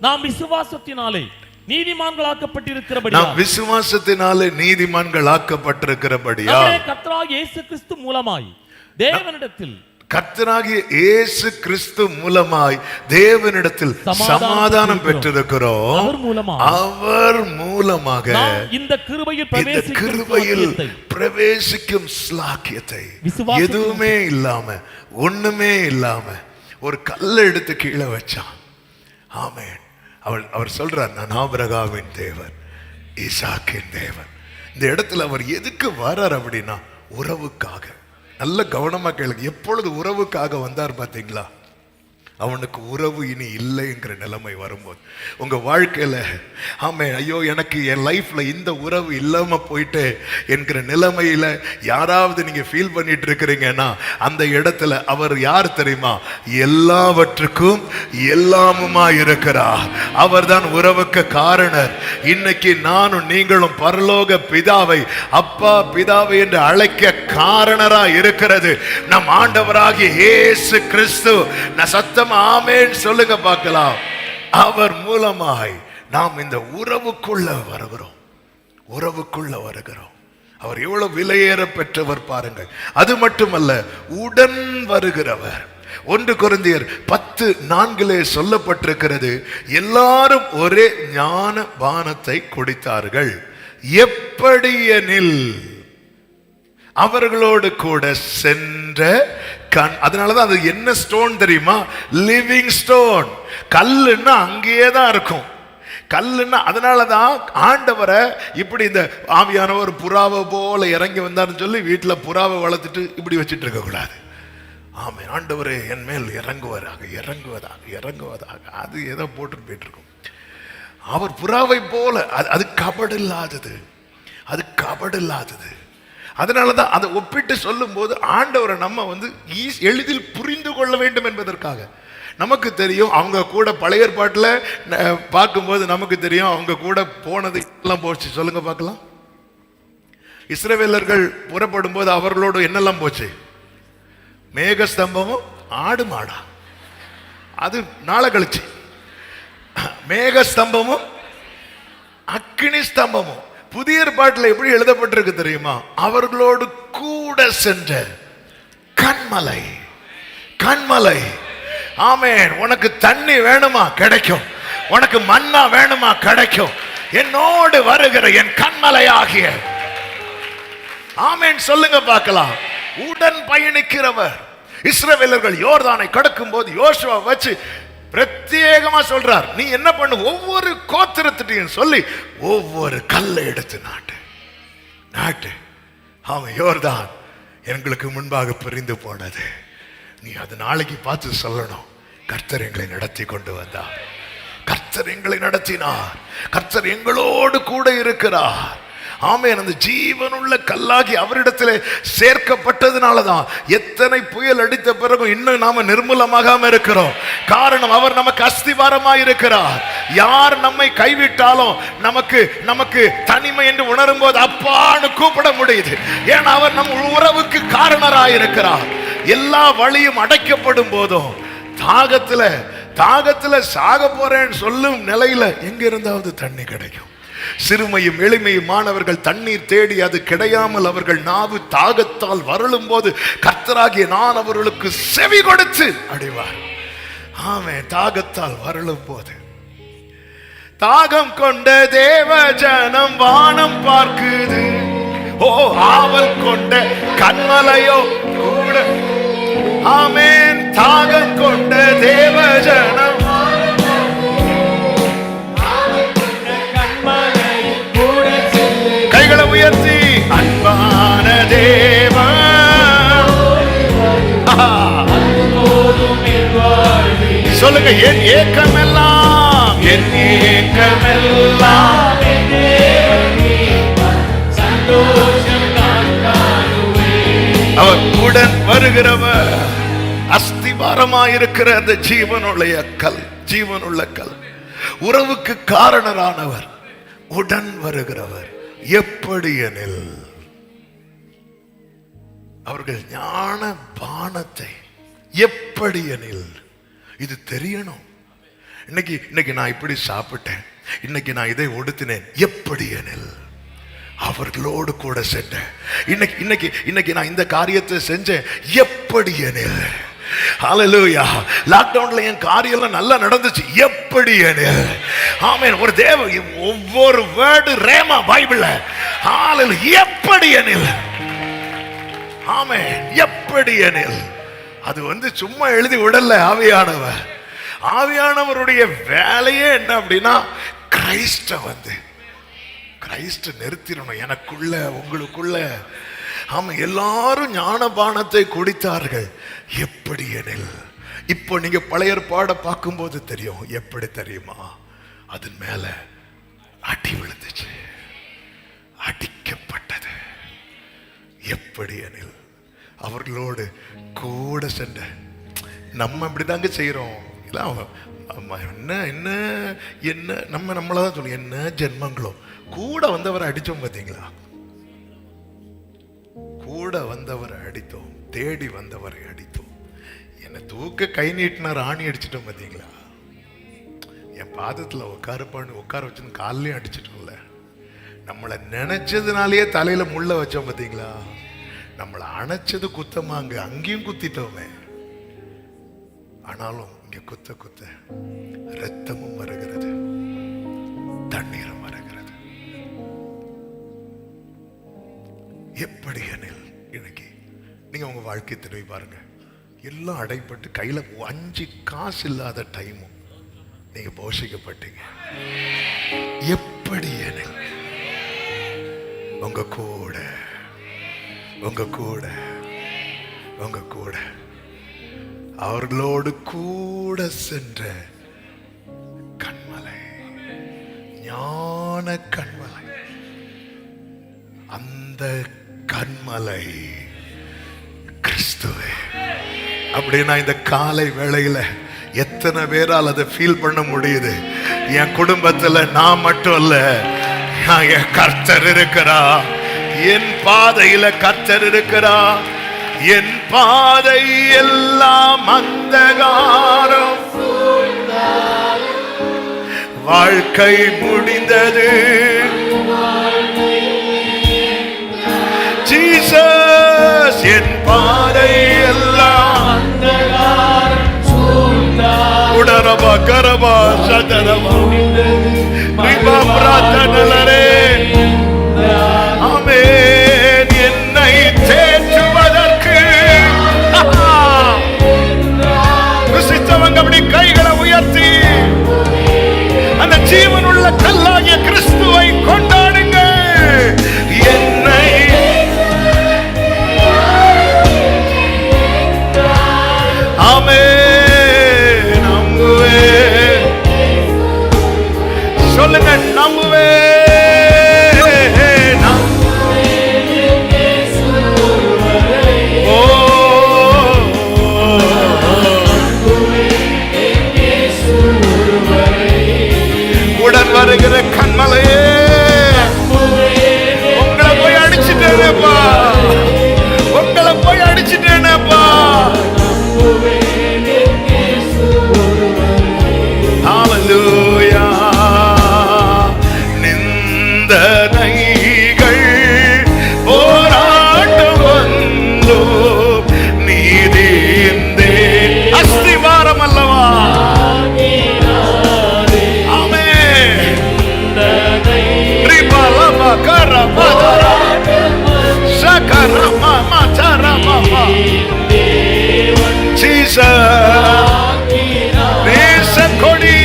நாம் விசுவாசத்தினாலே நீதிமான்களாக்கப்பட்டிருக்கிறபடியா, நாம் விசுவாசத்தினாலே நீதிமான்களாக்கப்பட்டிருக்கிறபடியா, கர்த்தராகிய இயேசு கிறிஸ்து மூலமாய் தேவனிடத்தில், கர்த்தராகிய இயேசு கிறிஸ்து மூலமாய் தேவனிடத்தில் சமாதானம் பெற்றிருக்கிறோம். அவர் மூலமாக இந்த கிருபையில் பிரவேசிக்கும் ஸ்லாக்கியத்தை எதுவுமே இல்லாம, ஒண்ணுமே இல்லாம ஒரு கல்லை எடுத்து கீழே வச்சான். ஆமென். அவர் சொல்றார், நான் ஆபிரகாமின் தேவன், ஈசாக்கின் தேவன். இந்த இடத்துல அவர் எதுக்கு வர்றார் அப்படின்னா உறவுக்காக. நல்ல கவனமா கேளுங்க. எப்பொழுது உறவுக்காக வந்தார் பாத்தீங்களா? அவனுக்கு உறவு இனி இல்லைங்கிற நிலைமை வரும்போது உங்க வாழ்க்கையில, ஆமே, ஐயோ எனக்கு என் லைஃப்ல இந்த உறவு இல்லாம போயிட்டு என்கிற நிலைமையில யாராவது நீங்க ஃபீல் பண்ணிட்டு இருக்கிறீங்கன்னா அந்த இடத்துல அவர் யார் தெரியுமா? எல்லாவற்றுக்கும் எல்லாமுமா இருக்கிறார். அவர் தான் உறவுக்கு காரணர். இன்னைக்கு நானும் நீங்களும் பரலோக பிதாவை அப்பா பிதாவை என்று அழைக்க காரணரா இருக்கிறது நம் ஆண்டவராகிய இயேசு கிறிஸ்து. நான் சத்தம் ஆமென் சொல்லுங்க பார்க்கலாம். அவர் மூலமாய் நாம் இந்த உறவுக்குள்ள வருகிறோம். உறவுக்குள்ள வருகிறோம். அவர் எவ்வளவு விலையேற பெற்றவர் பாருங்கள். அது மட்டுமல்ல, உடன் வருகிறவர். 1 கொரிந்தியர் 10:4 சொல்லப்பட்டிருக்கிறது, எல்லாரும் ஒரே ஞான பானத்தை குடித்தார்கள். எப்படி எனில் அவர்களோடு கூட சென்ற கண். அதனாலதான் அது என்ன ஸ்டோன் தெரியுமா? Living stone. கல்லுன்னா அங்கேயே தான் இருக்கும். கல்லுன்னா அதனாலதான் ஆண்டவரை இப்படி இந்த ஆவியானவர் புறாவை போல இறங்கி வந்தார்னு சொல்லி வீட்டுல புறாவை வளர்த்துட்டு இப்படி வச்சுட்டு இருக்க கூடாது. ஆமென். ஆண்டவரே என் மேல் இறங்குவதாக இறங்குவதாக இறங்குவதாக அது ஏதோ போட்டு போயிட்டு இருக்கும். அவர் புறாவை போல, அது கபடு இல்லாதது, அது கபடு இல்லாதது. அதனாலதான் அதை ஒப்பிட்டு சொல்லும் போது ஆண்டவரை நம்ம எளிதில் புரிந்து கொள்ள வேண்டும் என்பதற்காக. நமக்கு தெரியும் அவங்க கூட பழைய ஏற்பாட்டில் பார்க்கும்போது நமக்கு தெரியும் அவங்க கூட போனது எல்லாம் போச்சு. சொல்லுங்க பார்க்கலாம். இஸ்ரவேலர்கள் புறப்படும் போது அவர்களோடு என்னெல்லாம் போச்சு? மேகஸ்தம்பமும் ஆடு மாடா. அது நாளை கழிச்சு. மேகஸ்தம்பமும் அக்கினி ஸ்தம்பமும். புதிய ஏற்பாட்டில் எப்படி எழுதப்பட்டிருக்கு தெரியுமா? அவர்களோடு கூட சென்ற கன்மலை. கன்மலை. ஆமென். உனக்கு தண்ணி வேணுமா? கிடைக்கும். உனக்கு மன்னா வேணுமா? கிடைக்கும். என்னோடு வருகிற என் கன்மலை ஆகிய, ஆமென் சொல்லுங்க பார்க்கலாம், உடன் பயணிக்கிறவர். இஸ்ரவேலர்கள் யோர்தானை கடக்கும் போது யோசுவா வச்சு பிரத்யேகமா சொல்றார், நீ என்ன பண்ணு, ஒவ்வொரு கோத்திரத்திட்டையும் சொல்லி ஒவ்வொரு கல்லை எடுத்து நாட்டு. அவன் யோர்தான் எங்களுக்கு முன்பாக பிரிந்து போனது. நீ அது நாளைக்கு பார்த்து சொல்லணும், கர்த்தர் எங்களை நடத்தி கொண்டு வந்தார், கர்த்தர் எங்களை நடத்தினார், கர்த்தர் எங்களோடு கூட இருக்கிறார். ஆமென். அந்த ஜீவனுள்ள கல்லாகி அவரிடத்திலே சேர்க்கப்பட்டதுனாலதான் எத்தனை புயல் அடித்த பிறகும் இன்னும் நாம நிர்மூலமாகாம இருக்கிறோம். காரணம், அவர் நமக்கு அஸ்திவாரமாய் இருக்கிறார். யார் நம்மை கைவிட்டாலும் நமக்கு தனிமை என்று உணரும் போது அப்பான்னு கூப்பிட முடியுது. ஏன்னா அவர் நம் உறவுக்கு காரணராய் இருக்கிறார். எல்லா வழியும் அடைக்கப்படும் போதும் தாகத்துல சாக போறேன்னு சொல்லும் நிலையில எங்க இருந்தாவது தண்ணி கிடைக்கும். சிறுமையும் எளிமையும் மாணவர்கள் தண்ணீர் தேடி அது கிடையாமல் அவர்கள் நாவு தாகத்தால் வருளும் போது கர்த்தராகிய நான் அவர்களுக்கு செவி கொடுத்து அடைவார். ஆமே, தாகத்தால் வருளும் போது தாகம் கொண்ட தேவ ஜனம் வானம் பார்க்குது. ஓ, ஆவல் கொண்ட கண்மலையோ கூட. ஆமென். தாகம் கொண்ட தேவ ஜனம் கைகளை உயர்த்தி அன்பான தேவா சொல்லுங்க. என் ஏக்கமெல்லாம் அவர் உடன் வருகிறவர். அஸ்திவாரமாயிருக்கிற அந்த ஜீவனுள்ள கல், உறவுக்கு காரணரானவர், உடன் வருகிறவர். எப்படி எனில் அவர்கள் ஞான பானத்தை, எப்படி எனில் இது தெரியணும். இன்னைக்கு நான் இப்படி சாப்பிட்டேன், இன்னைக்கு நான் இதை உடுத்தினேன், எப்படி எனில் அவர்களோடு கூட சென்றேன். இன்னைக்கு நான் இந்த காரியத்தை செஞ்சேன், எப்படி எனில். ஹல்லேலூயா. லாக்டவுன்ல என் காரியம் நல்லா நடந்துச்சு, எப்படி எனில். ஆமென். ஒரு ஒவ்வொரு வேர்டு ரேமா பைபிள்ல ஹல்லேலூயா, எப்படி எனில். ஆமென். எப்படி எனில். அது சும்மா எழுதி விடல ஆவியானவருடைய வேலையே என்ன அப்படின்னா, கிறிஸ்த நிறுத்திடணும் எனக்குள்ள, உங்களுக்குள்ள. ஆமா, எல்லாரும் ஞானபானத்தை குடித்தார்கள், எப்படி எனில். இப்போ நீங்க பழைய ஏற்பாட பார்க்கும்போது தெரியும். எப்படி தெரியுமா? அதன் மேல அடி விழுந்துச்சு, அடிக்கப்பட்டது. எப்படி எனில் அவர்களோடு கூட சென்ற. நம்ம இப்படிதாங்க செய்யறோம். என்ன நம்மளதான் சொல்லுவோம், என்ன ஜென்மங்களோ. கூட வந்தவரை அடிச்சோம் பாத்தீங்களா? கூட வந்தவரை அடித்தோம், தேடி வந்தவரை அடித்தோம். என்னை தூக்க கை நீட்டினார், ஆணி அடிச்சிட்டோம் பாத்தீங்களா? என் பாதத்துல உட்கார வச்சுன்னு காலையும் அடிச்சிட்டோம்ல. நம்மளை நினைச்சதுனாலேயே தலையில முள்ள வச்சோம் பாத்தீங்களா? நம்மளை அணைச்சது குத்தமாங்க, அங்கேயும் குத்திட்டோமே. ஆனாலும் இங்க குத்த ரத்தமும் வருகிறது, தண்ணீரும் வருகிறது. எப்படி எனில் இன்னைக்கு நீங்க உங்க வாழ்க்கை திரும்பி பாருங்க. எல்லாம் அடைப்பட்டு கையில 5 காசு இல்லாத டைமும் நீங்க போஷிக்கப்பட்டீங்க. எப்படி எனில் உங்க கூட அவர்களோடு கூட சென்ற கண்மலை, ஞான கண்மலை. அந்த கண்மலை கிறிஸ்துவே. அப்படின்னா இந்த காலை வேளையில எத்தனை பேரால் அதை ஃபீல் பண்ண முடியுது? என் குடும்பத்துல நான் மட்டும் இல்ல, என் கர்த்தர் இருக்கிறா. என் பாதையில கர்த்தர் இருக்கிறா. என் பாதை எல்லாம் அந்தகாரம், வாழ்க்கை முடிந்தது. ஜீசஸ் என் பாதை எல்லாம் உடரபா கரபா சதரபா ரிபா பிரார்த்தனலரே. ஆமென். என்னை தேற்றுவதற்கு கிறிஸ்தவங்க அப்படி கைகளை உயர்த்தி அந்த ஜீவனுள்ள கல்லாகிய கிறிஸ்துவை கொண்டாடுங்க. என்னை ஆமென் நம்புவே. சொல்லுங்க, நம்புவே. நேசக்கொடி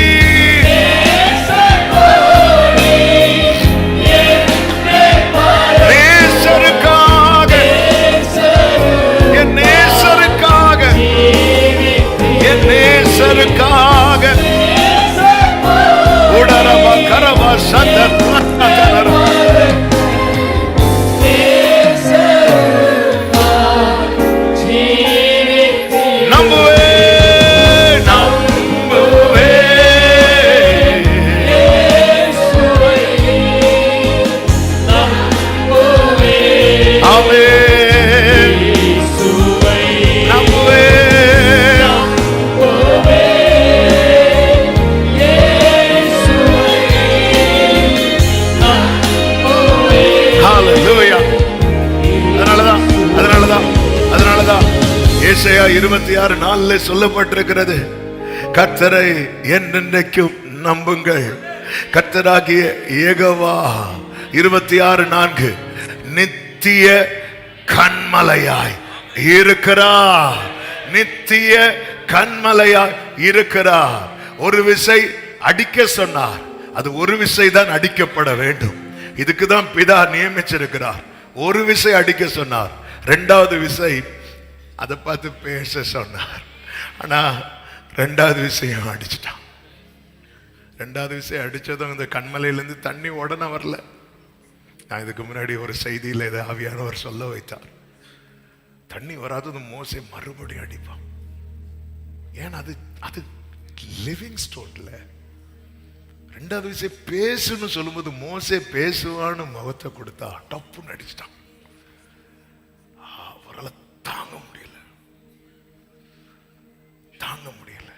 நேசருக்காக என் நேசருக்காக என் நேசருக்காக உடரவா கரவா சந்தர் ஏசாயா 26:4 சொல்லப்பட்டிருக்கிறது, கர்த்தரை என்றென்றைக்கும் நம்புங்கள், கர்த்தராகிய யெகோவா 26:4 நித்திய கன்மலையாய் இருக்கிறார். நித்திய கன்மலையாய் இருக்கிறார். ஒரு விசை அடிக்க சொன்னார், அது ஒரு விசை தான் அடிக்கப்பட வேண்டும். இதுக்கு தான் பிதா நியமிச்சிருக்கிறார். ஒரு விசை அடிக்க சொன்னார், இரண்டாவது விசை அதை பார்த்து பேச சொன்னார். ஆனா ரெண்டாவது விஷயம் அடிச்சிட்டான். ரெண்டாவது விஷயம் அடிச்சதும் இந்த கண்மலையிலிருந்து தண்ணி உடனே வரல. நான் இதுக்கு முன்னாடி ஒரு செய்தியில் இதை ஆவியானவர் சொல்ல வைத்தார். தண்ணி வராதது மோசே மறுபடியும் அடிப்பான். ஏன்னா அது அது லிவிங் ஸ்டோன்ல. ரெண்டாவது விஷயம் பேசுன்னு சொல்லும்போது மோசே பேசுவான்னு முகத்தை கொடுத்தா டப்புன்னு அடிச்சிட்டான். அவரால் தாங்க முடியல.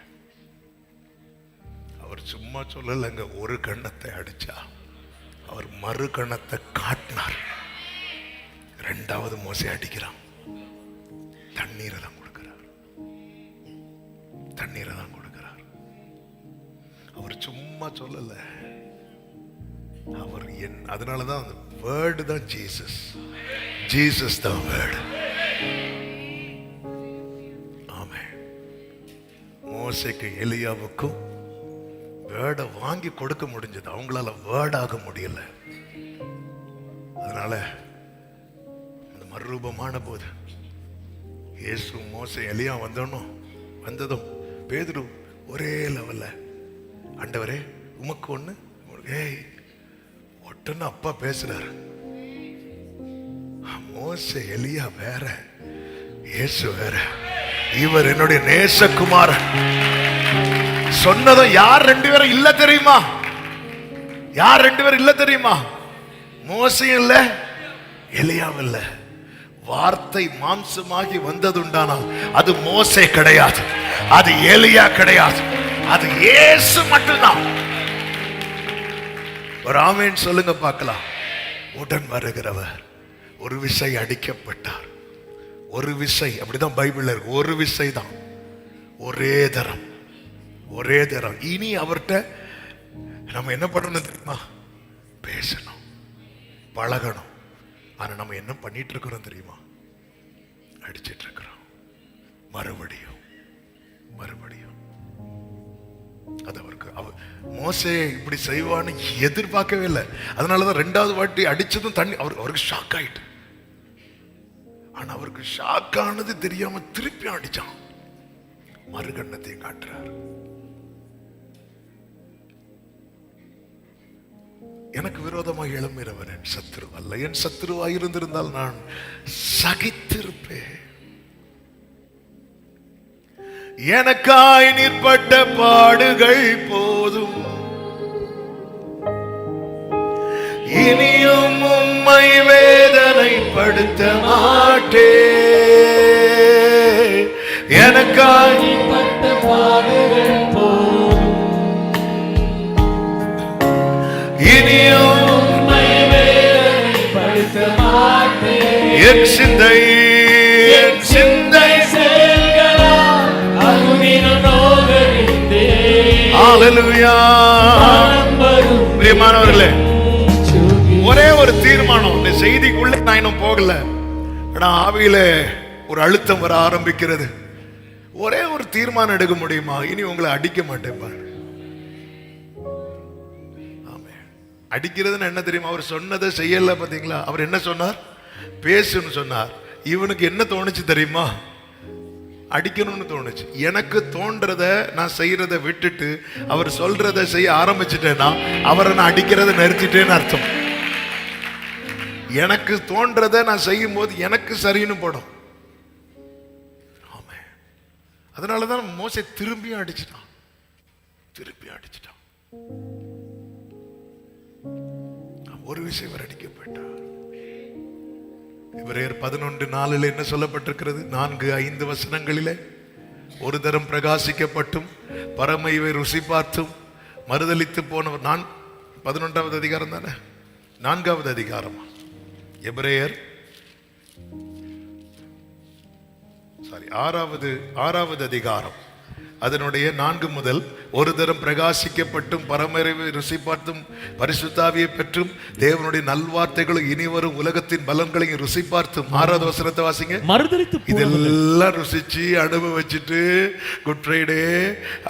அவர் சும்மா சொல்லலைங்க, ஒரு கண்ணத்தை அடிச்சா அவர் மறு கண்ணத்தை காட்டினார். ரெண்டாவது மோசே அடிக்கிறான், தண்ணீரை தான் கொடுக்கிறார். தண்ணீரை தான் கொடுக்கிறார். அவர் சும்மா சொல்லல, அவர் அதனாலதான் அந்த வேர்டு தான் ஜீசஸ். ஜீசஸ் தான் வேர்டு. மோசேக்கு எலியாவுக்கும் வேர்டை வாங்கி கொடுக்க முடிஞ்சது, அவங்களால வேர்ட் ஆக முடியல. அதனால அந்த மறுரூபமான போது இயேசு மோசே எலியா வந்ததும் பேதுரு ஒரே லெவல்ல, ஆண்டவரே உமக்கு ஒண்ணு, ஏய் ஒட்டுன்னு அப்பா பேசுறாரு. மோசே எலியா வேற, இயேசு வேற. இவர் என்னுடைய நேசகுமாரன் சொன்னதும் யார் ரெண்டு பேரும் இல்ல தெரியுமா? யார் ரெண்டு பேரும் இல்ல தெரியுமா? மோசையும் இல்ல, எலியாவும் இல்ல. வார்த்தை மாம்சமாகி வந்ததுண்டானால் அது மோசே கிடையாது, அது எலியா கிடையாது, அது இயேசு மட்டும்தான். ஒரு ஆமென் சொல்லுங்க பார்க்கலாம். உடன் வருகிறவர் ஒரு விசை அடிக்கப்பட்டார். ஒரு விசை, அப்படிதான் பைபிள்ல இருக்கு. ஒரு விசை தான், ஒரே தரம், ஒரே தரம். இனி அவர்கிட்ட நம்ம என்ன பண்ணணும் தெரியுமா? பேசணும், பழகணும். ஆனா நம்ம என்ன பண்ணிட்டு இருக்கிறோம் தெரியுமா? அடிச்சிட்டு இருக்கிறோம். மறுபடியும் மறுபடியும். அது அவருக்கு மோசே இப்படி செய்வான்னு எதிர்பார்க்கவே இல்லை. அதனாலதான் ரெண்டாவது வாட்டி அடிச்சதும் தண்ணி அவருக்கு ஷாக் ஆயிட்டு. ஆனா அவருக்கு ஷாக் ஆனது தெரியாம திருப்பி அடிச்சான். மறுகண்ணத்தையும் காட்டுறார். எனக்கு விரோதமாக எழும்புகிறவர் என் சத்துரு அல்ல. என் சத்துருவாய் இருந்திருந்தால் நான் சகித்திருப்பேன். எனக்காய் நீர்பட்ட பாடுகள் போதும், இனியும் உம்மை வேதனைப்படுத்த மாட்டேன். எனக்காய் நீர்பட்ட பாடுகள் போதும், இனியும் உம்மை வேதனைப்படுத்த மாட்டேன். என் சிந்தை பிரியமானவர்களே, ஒரே ஒரு தீர்மானம். இந்த செய்திக்குள்ள நான் இன்னும் போகல. ஆனா ஆவியில ஒரு அழுத்தம் வர ஆரம்பிக்கிறது. ஒரே ஒரு தீர்மானம் எடுக்க முடியுமா? இனி உங்களை அடிக்க மாட்டேன். அடிக்கிறதுன்னு என்ன தெரியுமா? அவர் சொன்னதை செய்யல. பாத்தீங்களா? அவர் என்ன சொன்னார்? பேசுன்னு சொன்னார். இவனுக்கு என்ன தோணுச்சு தெரியுமா? அடிக்கணும்னு தோணுச்சு. எனக்கு தோன்றத நான் செய்யறதை விட்டுட்டு அவர் சொல்றதை செய்ய ஆரம்பிச்சுட்டேன்னா அவரை நான் அடிக்கிறத நிறுத்திட்டேன்னு அர்த்தம். எனக்கு தோன்றதை நான் செய்யும் போது எனக்கு சரின்னு படும். ஆமா, அதனாலதான் மோசே திரும்பி அடிச்சிட்டான். ஒரு விஷயம் அடிக்கப்பட்டார். எபிரேயர் 11:4 என்ன சொல்லப்பட்டிருக்கிறது? 4-5 வசனங்களிலே ஒரு தரம் பிரகாசிக்கப்பட்டும் பரமைவை ருசி பார்த்தும் மறுதலித்து போனவர். 11வது அதிகாரம் தானே? 4வது அதிகாரம் எபிரேயர் 6வது அதிகாரம் அதனுடைய 4 முதல் ஒரு தரம் பிரகாசிக்கப்பட்டும் பரமறிவை ருசி பார்த்தும் பரிசுத்தாவியை பெற்றும் தேவனுடைய நல்வார்த்தைகளும் இனி வரும் உலகத்தின் பலன்களையும் ருசி பார்த்தும். 6வது வசனத்தை வாசிங்க. மறுதலித்து இதெல்லாம் ருசிச்சு அனுபவிச்சுட்டு குட் ஃப்ரைடே,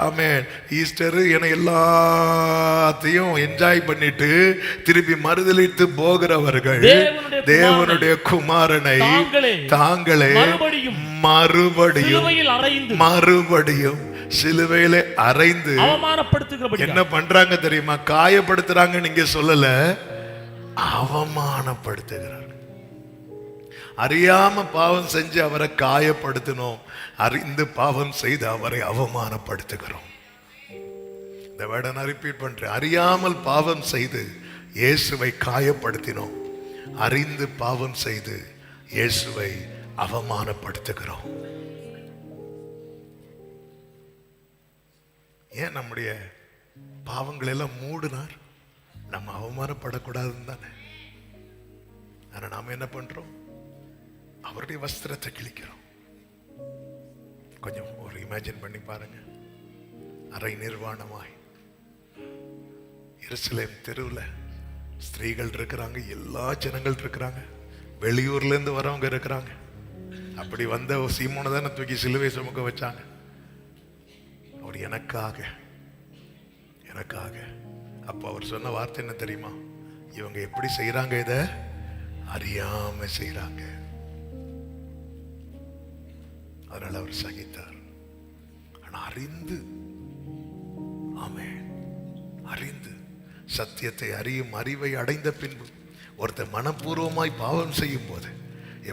ஆமென், ஈஸ்டர் என எல்லாத்தையும் என்ஜாய் பண்ணிட்டு திருப்பி மறுதலித்து போகிறவர்கள் தேவனுடைய குமாரனை தாங்களே மறுபடியும் சிலுவையில அறைந்து என்ன பண்றாங்க தெரியுமா? காயப்படுத்துறாங்க. நீங்க சொல்லல, அவமானப்படுத்துகிறார். அறியாம பாவம் செஞ்சு அவரை காயப்படுத்தினோம், அறிந்து பாவம் செய்து அவரை அவமானப்படுத்துகிறோம். இந்த வேர்டை நான் ரிப்பீட் பண்றேன். அறியாமல் பாவம் செய்து இயேசுவை காயப்படுத்தினோம், அறிந்து பாவம் செய்து இயேசுவை அவமானப்படுத்துகிறோம். ஏன் நம்முடைய பாவங்கள் எல்லாம் மூடினார்? நம்ம அவமானப்படக்கூடாதுன்னு தானே. ஆனா நாம என்ன பண்றோம்? அவருடைய வஸ்திரத்தை கிழிக்கிறோம். கொஞ்சம் ஒரு இமேஜின் பண்ணி பாருங்க. அரை நிர்வாணமாய் எருசலேம் தெருவில் ஸ்திரீகள் இருக்கிறாங்க, எல்லா ஜனங்கள் இருக்கிறாங்க, வெளியூர்ல இருந்து வரவங்க இருக்கிறாங்க. அப்படி வந்த சீமோனை தானே தூக்கி சிலுவை சுமக்க வச்சாங்க. அவர் எனக்காக. அப்ப அவர் சொன்ன வார்த்தை என்ன தெரியுமா? இவங்க எப்படி செய்யறாங்க? இத அறியாம செய்யறாங்க. அதனால அவர் சகித்தார். ஆனா அறிந்து, ஆமென், அறிந்து சத்தியத்தை அறியும் அறிவை அடைந்த பின்பு ஒருத்தர் மனப்பூர்வமாய் பாவம் செய்யும் போது,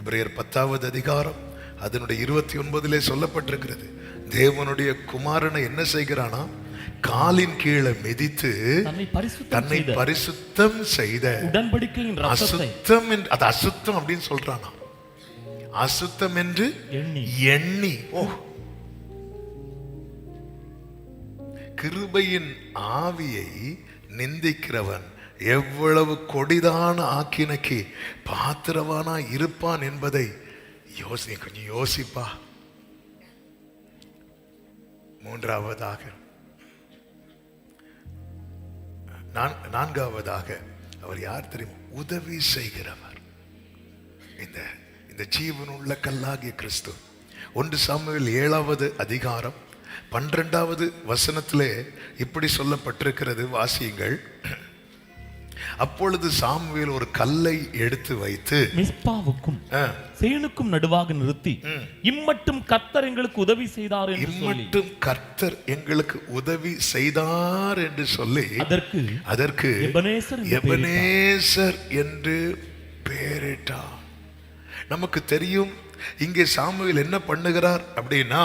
எபிரேயர் 10வது அதிகாரம் அதனுடைய 29 சொல்லப்பட்டிருக்கிறது, தேவனுடைய குமாரனை என்ன செய்கிறானா? காலின் கீழே மிதித்து தன்னை பரிசுத்தம் செய்த அசுத்தம் என்று, அது அசுத்தம் அப்படின்னு சொல்றானா? அசுத்தம் என்று எண்ணி. ஓ, கிருபையின் ஆவியை நிந்திக்கிறவன் எவ்வளவு கொடிதான ஆக்கினைக்கு பாத்திரவானா இருப்பான் என்பதை கொஞ்சம் யோசிப்பா. நான்காவதாக அவர் யார் தெரியும்? உதவி செய்கிறவர். இந்த ஜீவனுள்ள கல்லாகிய கிறிஸ்து. 1 சாமுவேல் 7வது அதிகாரம் 12வது வசனத்திலே இப்படி சொல்லப்பட்டிருக்கிறது, வாசியுங்கள். அப்பொழுது சாமுவேல் ஒரு கல்லை எடுத்து வைத்து மிஸ்பாவுக்கும் சேனுக்கும் நடுவாக நிறுத்தி, இம்மட்டும் கர்த்தர் எங்களுக்கு உதவி செய்தார் என்று சொல்லி, இம்மட்டும் கர்த்தர் எங்களுக்கு உதவி செய்தார் என்று சொல்லி அதற்கு எபனேசர் என்று பெயரிட்டார். நமக்கு தெரியும் இங்கே சாமுவேல் என்ன பண்ணுகிறார் அப்படின்னா,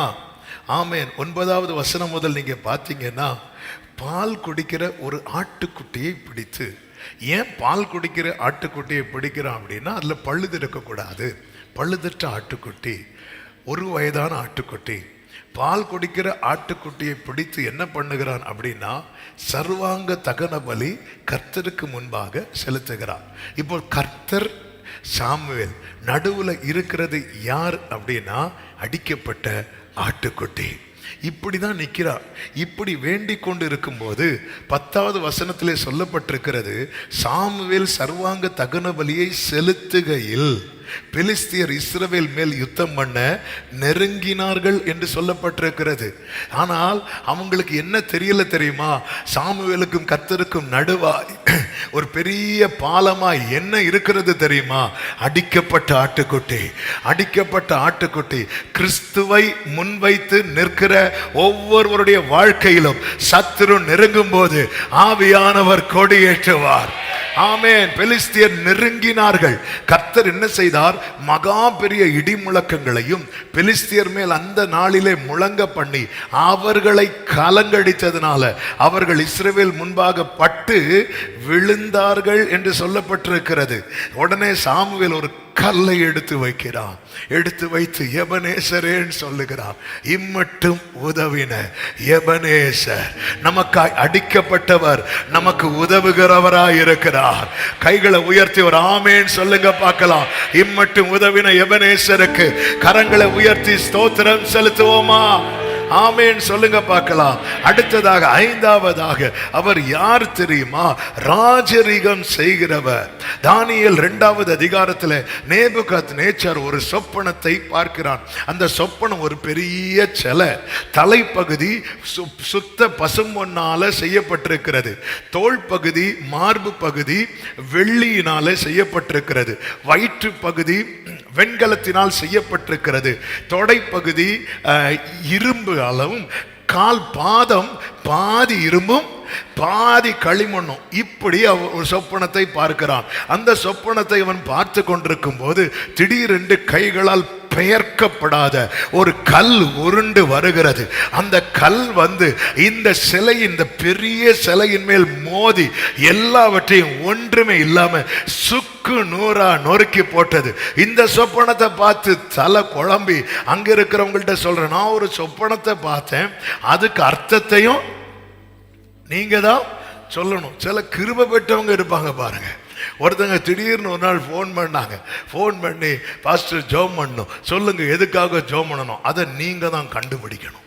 ஆமென், 9வது வசனம் முதல் நீங்க பாத்தீங்கன்னா, பால் குடிக்கிற ஒரு ஆட்டுக்குட்டியை பிடித்து, ஏன் பால் குடிக்கிற ஆட்டுக்குட்டியை பிடிக்கிறான் அப்படின்னா, அதுல பழுது இருக்கக்கூடாது. பழுதற்ற ஆட்டுக்குட்டி, 1 வயதான ஆட்டுக்குட்டி. பால் குடிக்கிற ஆட்டுக்குட்டியை பிடித்து என்ன பண்ணுகிறான் அப்படின்னா, சர்வாங்க தகன பலி கர்த்தருக்கு முன்பாக செலுத்துகிறான். இப்போ கர்த்தர், சாமுவேல், நடுவுல இருக்கிறது யார் அப்படின்னா, அடிக்கப்பட்ட ஆட்டுக்குட்டி. இப்படிதான் நிற்கிறார். இப்படி வேண்டிக் கொண்டு இருக்கும் போது 10வது வசனத்திலே சொல்லப்பட்டிருக்கிறது, சாமுவேல் சர்வாங்க தகன பலியை செலுத்துகையில் பெலிஸ்தியர் இஸ்ரவேல் மேல் யுத்தம் பண்ண நெருங்கினார்கள் என்று சொல்லப்பட்டிருக்கிறது. ஆனால் அவங்களுக்கு என்ன தெரியல தெரியுமா? சாமுவேலுக்கும் கர்த்தருக்கும் நடுவாய் ஒரு பெரிய பாலமாய் என்ன இருக்கிறது தெரியுமா? அடிக்கப்பட்ட ஆட்டுக்குட்டி. அடிக்கப்பட்ட ஆட்டுக்குட்டி. கிறிஸ்துவை முன்வைத்து நிற்கிற ஒவ்வொருவருடைய வாழ்க்கையிலும் சத்துரு நெருங்கும் போது ஆவியானவர் கொடியேற்றுவார். ஆமென். பெலிஸ்தியர் நெருங்கினார்கள். கர்த்தர் என்ன செய்தார்? மகா பெரிய இடி முழக்கங்களையும் பெலிஸ்தியர் மேல் அந்த நாளிலே முழங்க பண்ணி அவர்களை கலங்கடித்ததுனால அவர்கள் இஸ்ரவேல் முன்பாக பட்டு விழுந்தார்கள் என்று சொல்லப்பட்டிருக்கிறது. உடனே சாமுவேல் ஒரு கல்லை எடுத்து வைக்கிறான். எடுத்து வைத்து எபனேசரேன்னு சொல்லுகிறான். இம்மட்டும் உதவின எபனேசர். நமக்காய் அடிக்கப்பட்டவர், நமக்கு உதவுகிறவராய் இருக்கிறார். கைகளை உயர்த்தி ஒரு ஆமேன் சொல்லுங்க பார்க்கலாம். இம்மட்டும் உதவின எபனேசருக்கு கரங்களை உயர்த்தி ஸ்தோத்திரம் செலுத்துவோமா? ஆமென் சொல்லுங்க பார்க்கலாம். அடுத்ததாக ஐந்தாவதாக அவர் யார் தெரியுமா? ராஜரிகம் செய்கிறவர். தானியேல் 2வது அதிகாரத்தில் நேபுகாத்நேச்சார் ஒரு சொப்பனத்தை பார்க்கிறான். அந்த சொப்பனம் ஒரு பெரிய சிலை. தலைப்பகுதி சுத்த பசும்பொன்னால செய்யப்பட்டிருக்கிறது. தோள் பகுதி, மார்பு பகுதி வெள்ளியினால செய்யப்பட்டிருக்கிறது. வயிற்று பகுதி வெண்கலத்தினால் செய்யப்பட்டிருக்கிறது. தொடை பகுதி இரும்பு அளவும், கால் பாதம் பாதி இரும்பும் பாதி களிமண்ணும். இப்படி ஒரு சொப்பனத்தை பார்க்கிறான். அந்த சொப்பனத்தை அவன் பார்த்து கொண்டிருக்கும் போது திடீரென்று கைகளால் பெயர்க்கப்படாத ஒரு கல் உருண்டு வருகிறது. அந்த கல் வந்து இந்த சிலை, இந்த பெரிய சிலையின் மேல் மோதி எல்லாவற்றையும் ஒன்றுமே இல்லாம சுக்கு நூறா நொறுக்கி போட்டது. இந்த சொப்பனத்தை பார்த்து தலை குழம்பி அங்க இருக்கிறவங்கள்ட்ட சொல்றேன், நான் ஒரு சொப்பனத்தை பார்த்தேன், அதுக்கு அர்த்தத்தையும் நீங்க தான் சொல்லணும். சில கிருபை பெற்றவங்க இருப்பாங்க பாருங்க. ஒருத்தங்க திடீர்னு ஒரு நாள் ஃபோன் பண்ணாங்க. ஃபோன் பண்ணி பாஸ்டர் ஜெபம் பண்ணணும், சொல்லுங்க எதுக்காக ஜெபம் பண்ணணும், அதை நீங்க தான் கண்டுபிடிக்கணும்.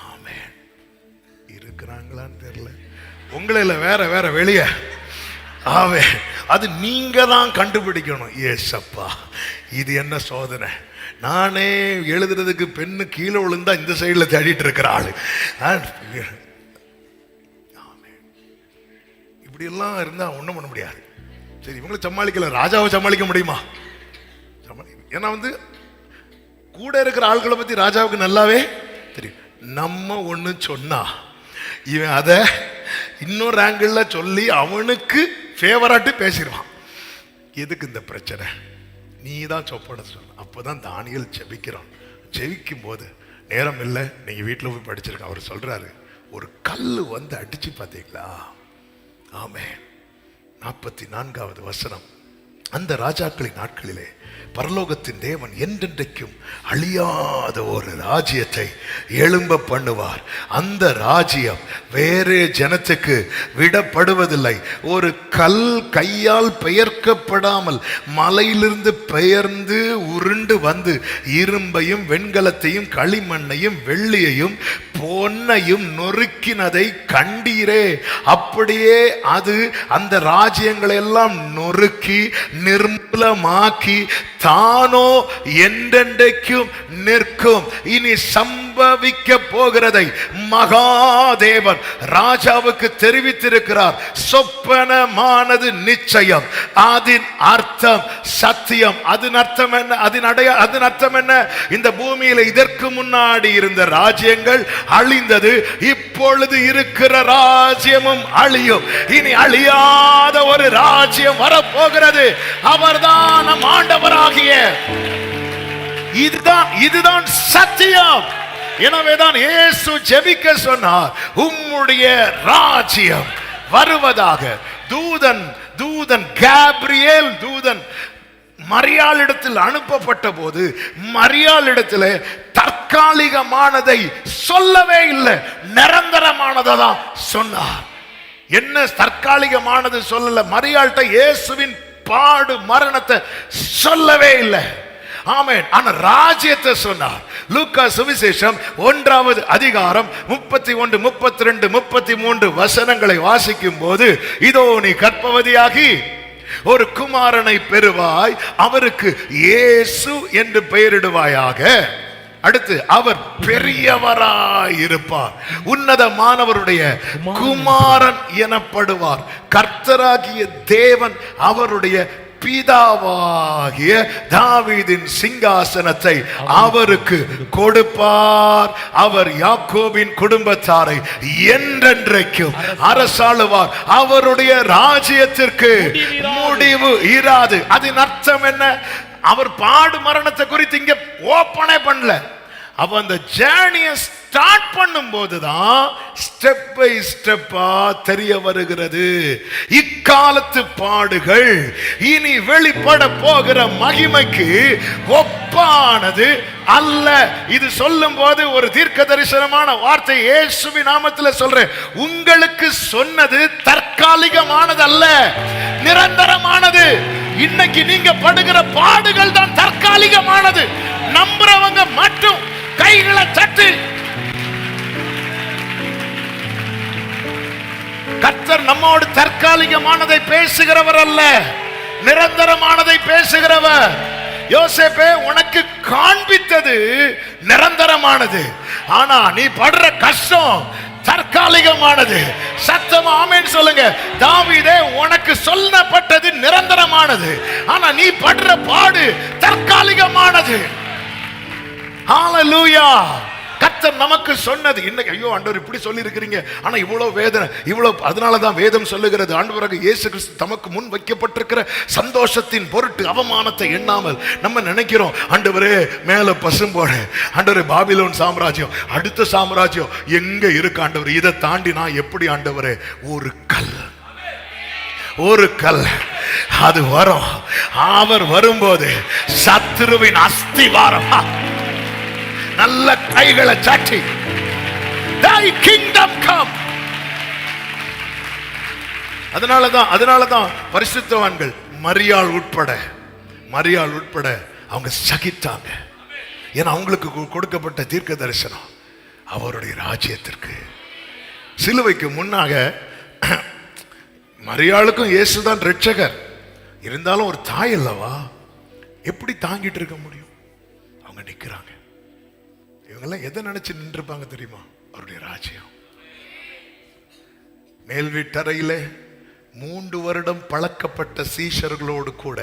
ஆமென். இருக்கிறாங்களான்னு தெரியல, உங்களை வேற வேற வெளியே. ஆமென். அது நீங்க தான் கண்டுபிடிக்கணும். ஏசப்பா, இது என்ன சோதனை! நானே எழுதுறதுக்கு பெண்ணு கீழே விழுந்தா இந்த சைடில் தேடிட்டு இருக்கிற ஆளு. இப்படி எல்லாம் இருந்தா ஒண்ணும் பண்ண முடியாது. சரி, இவங்களை சமாளிக்கல, ராஜாவை சமாளிக்க முடியுமா? ஏன்னா வந்து கூட இருக்கிற ஆட்களை பத்தி ராஜாவுக்கு நல்லாவே தெரியும். நம்ம ஒண்ணு சொன்னா இவன் அதை இன்னொரு ஆங்கிள் சொல்லி அவனுக்கு ஃபேவராட்டு பேசிடுவான். எதுக்கு இந்த பிரச்சனை? நீ தான் சொப்பன சொன்ன. அப்போதான் தானியேல் ஜெபிக்கிறான். ஜெபிக்கும் போது நேரம் இல்லை, நீங்க வீட்டில் போய் படிச்சிருக்க. அவர் சொல்றாரு, ஒரு கல் வந்து அடிச்சு பார்த்தீங்களா? ஆமென். 44வது வசனம். அந்த ராஜாக்களின் நாட்களிலே பரலோகத்தின் தேவன் என்றென்றைக்கும் அழியாத ஒரு ராஜ்யத்தை எழும்ப பண்ணுவார். அந்த ராஜ்யம் வேறே ஜனத்துக்கு விடப்படுவதில்லை. ஒரு கல் கையால் பெயர்க்கப்படாமல் மலையிலிருந்து பெயர்ந்து உருண்டு வந்து இரும்பையும் வெண்கலத்தையும் களிமண்ணையும் வெள்ளியையும் பொன்னையும் நொறுக்கினதை கண்டீரே. அப்படியே அது அந்த ராஜ்யங்களை எல்லாம் நொறுக்கி நிர்மூலமாக்கி தானோ என்றென்றைக்கும் நிற்கும். இனி சம்பவிக்க போகிறதை மகாதேவன் ராஜாவுக்கு தெரிவித்திருக்கிறார். சொப்பனமானது நிச்சயம், அதன் அர்த்தம் சத்தியம். அதன் அர்த்தம் என்ன? அதன் அர்த்தம் என்ன? இந்த பூமியில இதற்கு முன்னாடி இருந்த ராஜ்யங்கள் அழிந்தது, இப்பொழுது இருக்கிற ராஜ்யமும் அழியும். இனி அழியாத ஒரு ராஜ்யம் வரப்போகிறது. அவர்தான் நம் ஆண்டவராகிய. இதுதான் சத்தியம். எனவேதான் இயேசு ஜெபிக்க சொன்னார், உம்முடைய ராஜ்யம் வருவதாக. தூதன் கேப்ரியேல் தூதன் மரியாளிடத்தில் அனுப்பப்பட்ட போது மரியாளிடத்தில் தற்காலிகமானதை சொல்லவே இல்லை, நிரந்தரமானதை தான் சொன்னார். என்ன தற்காலிகமானது சொல்லல? மரியாள்கிட்ட இயேசுவின் பாடு மரணத்தை சொல்லவே இல்லை. ஆமென். ஆனா ராஜ்யத்தை சொன்னார். லூக்கா சுவிசேஷம் 1வது அதிகாரம் 31, 32, 33 வசனங்களை வாசிக்கும் போது, இதோ நீ கர்ப்பவதியாகி ஒரு குமாரனை பெறுவாய், அவருக்கு இயேசு என்று பெயரிடுவாயாக. அடுத்து, அவர் பெரியவராய் இருப்பார், உன்னதமானவருடைய குமாரன் எனப்படுவார். கர்த்தராகிய தேவன் அவருடைய பிதாவாகிய தாவீதின் சிங்காசனத்தை அவருக்கு கொடுப்பார். அவர் யாக்கோபின் குடும்பத்தாரை என்றென்றைக்கும் அரசாளுவார். அவருடைய ராஜ்யத்திற்கு முடிவு இராது. அதன் அர்த்தம் என்ன? அவர் பாடு மரணத்தை குறித்து இங்க ஓப்பனே பண்ணல. அவ அந்த ஜேர்னியை ஸ்டார்ட் பண்ணும் போதுதான் ஸ்டெப் பை ஸ்டெப்பா தெரிய வருகிறது. இக்காலத்து பாடுகள் இனி வெளிப்பட போகிற மகிமைக்கு ஒப்பானது அல்ல. இது சொல்லும் போது ஒரு தீர்க்க தரிசனமான வார்த்தை இயேசுவின் நாமத்தில் சொல்றேன். உங்களுக்கு சொன்னது தற்காலிகமானது அல்ல, நிரந்தரமானது. இன்னைக்கு நீங்க படுகிற பாடுகள் தான் தற்காலிகமானது. நம்புறவங்க மட்டும் கைகளை தட்டி கர்த்தர் நம்மோடு தற்காலிகமானதை பேசுகிறவர் அல்ல, நிரந்தரமானதை பேசுகிறவர். யோசேப்பே, உனக்கு காண்பித்தது நிரந்தரமானது, ஆனா நீ படுற கஷ்டம் தற்காலிகமானது. சத்தமா ஆமென் சொல்லுங்க. தாவீதே, உனக்கு சொல்லப்பட்டது நிரந்தரமானது, ஆனா நீ படுற பாடு தற்காலிகமானது. ஹalleluya. கர்த்தர் நமக்கு சொன்னது இன்னைக்கு, ஐயோ ஆண்டவர் இப்படி சொல்லி இருக்கிறீங்க, ஆனா இவ்வளவு வேதனை, இவ்வளவு. அதனாலதான் வேதம் சொல்லுகிறது, ஆண்டவராக இயேசு கிறிஸ்து தமக்கு முன் வைக்கப்பட்டிருக்கிற சந்தோஷத்தின் பொருட்டு அவமானத்தை எண்ணாமல் நம்ம நினைக்கிறோம், ஆண்டவரே மேல பசும்போட, ஆண்டவரே பாபிலோன் சாம்ராஜ்யம், அடுத்த சாம்ராஜ்யம் எங்க இருக்கு ஆண்டவர், இதை தாண்டி நான் எப்படி ஆண்டவரே. ஒரு கல், ஒரு கல் அது வரும். அவர் வரும்போது சத்துருவின் அஸ்திவாரம் நல்ல கைகளை சாட்சி, thy kingdom come. அதனாலதான் பரிசுத்தவான்கள் மரியாள் உட்பட அவங்க சகித்தாங்க. ஏன்னா அவங்களுக்கு கொடுக்கப்பட்ட தீர்க்க தரிசனம் அவருடைய ராஜ்யத்திற்கு. சிலுவைக்கு முன்னாக மரியாளுக்கும் இயேசுதான் ரட்சகர், இருந்தாலும் ஒரு தாய் அல்லவா, எப்படி தாங்கிட்டு இருக்க முடியும்? அவங்க நிக்கிறாங்க. இவங்கெல்லாம் எதை நினைச்சு நின்றுப்பாங்க தெரியுமா? அவருடைய ராஜ்யம். மேல் வீட்டறையிலே 3 வருடம் பழக்கப்பட்ட சீஷர்களோடு கூட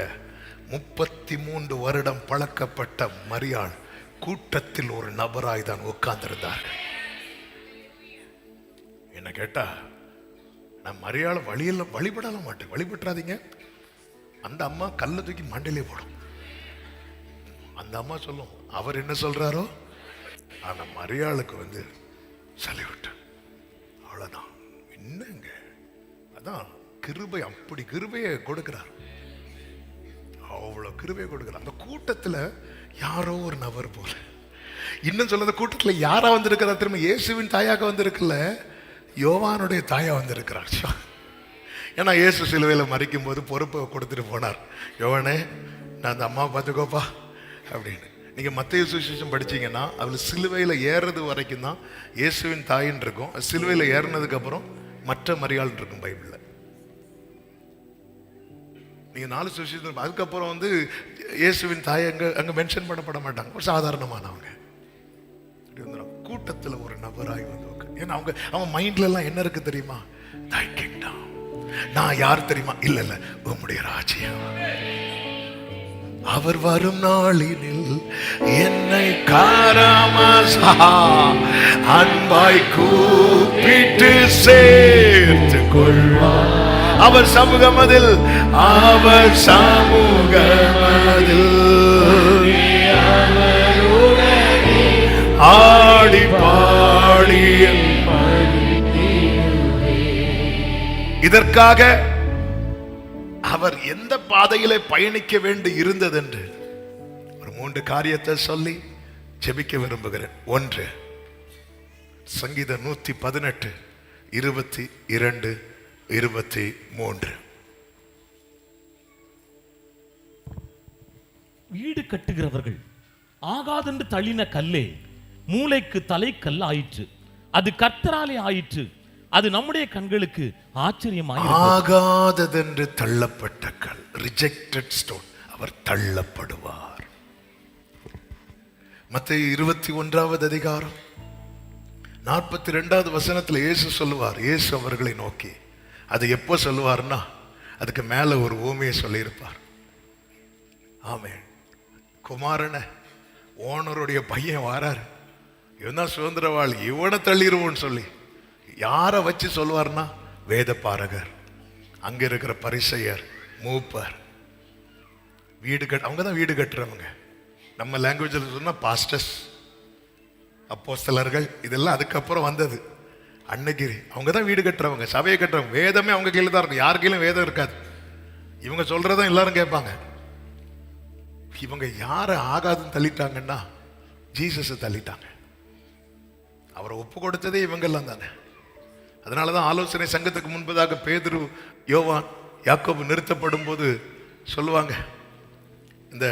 33 வருடம் பழக்கப்பட்ட மரியாள் கூட்டத்தில் ஒரு நபராய் தான் உட்கார்ந்திருந்தார்கள். என்ன கேட்டா, நான் மரியாள வழிபடல மாட்டேன். வழிபட்டுறாதீங்க. அந்த அம்மா கல்லை தூக்கி மண்டையிலே போடும். அந்த அம்மா சொல்லும் அவர் என்ன சொல்றாரோ. ஆனா மரியாளுக்கு சல்யூட், அவ்வளவுதான். என்னங்க, அதான் கிருபை. அப்படி கிருபையை கொடுக்கிறார், அவ்வளவு கிருபையை கொடுக்கிறார். அந்த கூட்டத்துல யாரோ ஒரு நபர் போல. இன்னும் சொல்ல, அந்த கூட்டத்துல யாரா வந்திருக்கிறா திரும்ப? இயேசுவின் தாயாக வந்திருக்குல்ல, யோவானுடைய தாயா வந்திருக்கிறார். ஏன்னா இயேசு சிலுவையில மறிக்கும் போது பொறுப்பை கொடுத்துட்டு போனார். யோவானே, நான் அந்த அம்மாவை பார்த்துக்கோப்பா அப்படின்னு. நீங்க மத்தேயு சுவிசேஷம் படிச்சீங்கன்னா அதுல சிலுவையில ஏறது வரைக்கும் தான் இயேசுவின் தாயின்னு இருக்கும். சிலுவையில ஏறினதுக்கு அப்புறம் மற்ற மரியாள் இருக்கும் பைபிள்ல. நீங்க 4 சுவிசேஷம் அதுக்கப்புறம் இயேசுவின் தாய் அங்க மென்ஷன் பண்ணப்பட மாட்டாங்க. ஒரு சாதாரணமானவங்க கூட்டத்துல ஒரு நபராய் ஏன்னா அவங்க மைண்ட்ல எல்லாம் என்ன இருக்கு தெரியுமா? Thy kingdom. நான் யார் தெரியுமா? இல்ல, உம்முடைய ராஜ்யம். அவர் வரும் நாளினில் என்னை காராமசா அன்பாய் கூப்பிட்டு சேர்த்து கொள்வார். அவர் சமூகமதில் ஆடி பாடி. இதற்காக அவர் எந்த பாதையிலே பயணிக்க வேண்டி இருந்தது என்று ஒரு 3 காரியத்தை சொல்லி ஜெபிக்க விரும்புகிறேன். 1, சங்கீதம் 118 22 23. வீடு கட்டுகிறவர்கள் ஆகாதென்று தள்ளின கல்லே மூளைக்கு தலைக்கல் ஆயிற்று, அது கர்த்தராலே ஆயிற்று, அது நம்முடைய கண்களுக்கு ஆச்சரியமாய் ஆகாததென்று தள்ளப்பட்ட கல், ரிஜெக்டட் ஸ்டோன், அவர் தள்ளப்படுவார். மத்தேயு 21வது அதிகாரம் 42வது வசனத்துல இயேசு சொல்லுவார். இயேசு அவர்களை நோக்கி, அது எப்போ சொல்லுவார்னா அதுக்கு மேல ஒரு ஊமையை சொல்லியிருப்பார். ஆமென். குமாரன ஓனருடைய பையன் வாராரு, இவன் தான் சுதந்திரவாளி, இவனை தள்ளிடுவோன்னு சொல்லி யாரை வச்சு சொல்லுவார்னா வேத பாரகர், அங்க இருக்கிற பரிசையர், மூப்பர், வீடு அவங்க தான் வீடு கட்டுறவங்க. நம்ம லாங்குவேஜில் சொன்னா பாஸ்டர்ஸ், அப்போஸ்தலர்கள், இதெல்லாம் அதுக்கப்புறம் வந்தது. அன்னைக்கு அவங்க தான் வீடு கட்டுறவங்க, சபையை கட்டுறவங்க. வேதமே அவங்க கையில் தான் இருக்கும், யார் கையிலும் வேதம் இருக்காது. இவங்க சொல்றதான் எல்லாரும் கேட்பாங்க. இவங்க யாரை ஆகாதுன்னு தள்ளிட்டாங்கன்னா ஜீசஸை தள்ளிட்டாங்க. அவரை ஒப்பு கொடுத்ததே இவங்கெல்லாம் தானே. அதனாலதான் ஆலோசனை சங்கத்துக்கு முன்பதாக பேதுரு, யோவான், யாக்கோபு நிறுத்தப்படும் போது சொல்லுவாங்க, இந்த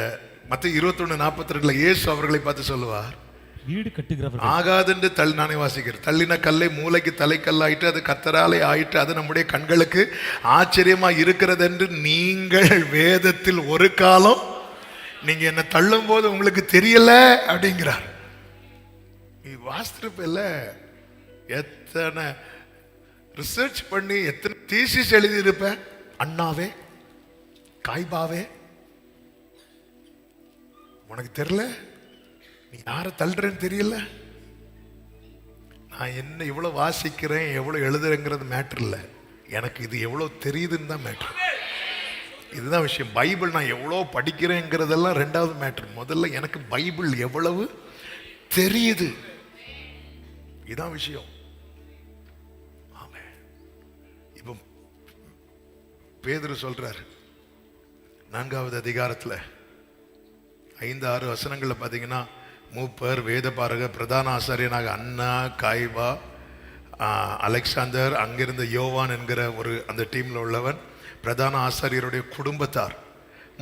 மத்தேயு 21:42 இயேசு அவர்களை பார்த்து சொல்லுவார், வீடு கட்டுகிறவர்கள் ஆகாதென்று நானே வாசிக்கிறேன், தள்ளின கல்லை மூளைக்கு தலைக்கல்லாயிட்டு அது கர்த்தராலே ஆயிட்டு அது நம்முடைய கண்களுக்கு ஆச்சரியமா இருக்கிறது என்று நீங்கள் வேதத்தில் ஒரு காலம் நீங்க என்ன தள்ளும் போது உங்களுக்கு தெரியல அப்படிங்கிறார். நீ வாஸ்திருப்பில்ல, எத்தனை ரிசர்ச் பண்ணி எத்தனை தீசிஸ் எழுதி இருப்ப, அண்ணாவே காய்பாவே, உனக்கு தெரியல, நீ யாரை தள்ளுறேன்னு தெரியல. நான் என்ன இவ்வளவு வாசிக்கிறேன், எவ்வளவு எழுதுறேங்கிறது மேட்டர் இல்லை, எனக்கு இது எவ்வளவு தெரியுதுன்னு தான் மேட்டர். இதுதான் விஷயம். பைபிள் நான் எவ்வளோ படிக்கிறேங்கிறதெல்லாம் ரெண்டாவது மேட்டர். முதல்ல எனக்கு பைபிள் எவ்வளவு தெரியுது, இதான் விஷயம். ஆமே. இப்போ பேதுரு சொல்றாரு 4வது அதிகாரத்துல 5-6 வசனங்கள்ல பாத்தீங்கன்னா, மூப்பர், வேதபாரகர், பிரதான ஆசாரியனாக அண்ணா, காய்பா, அலெக்சாந்தர், அங்கிருந்த யோவான் என்கிற ஒரு அந்த டீம்ல உள்ளவன், பிரதான ஆசாரியருடைய குடும்பத்தார்,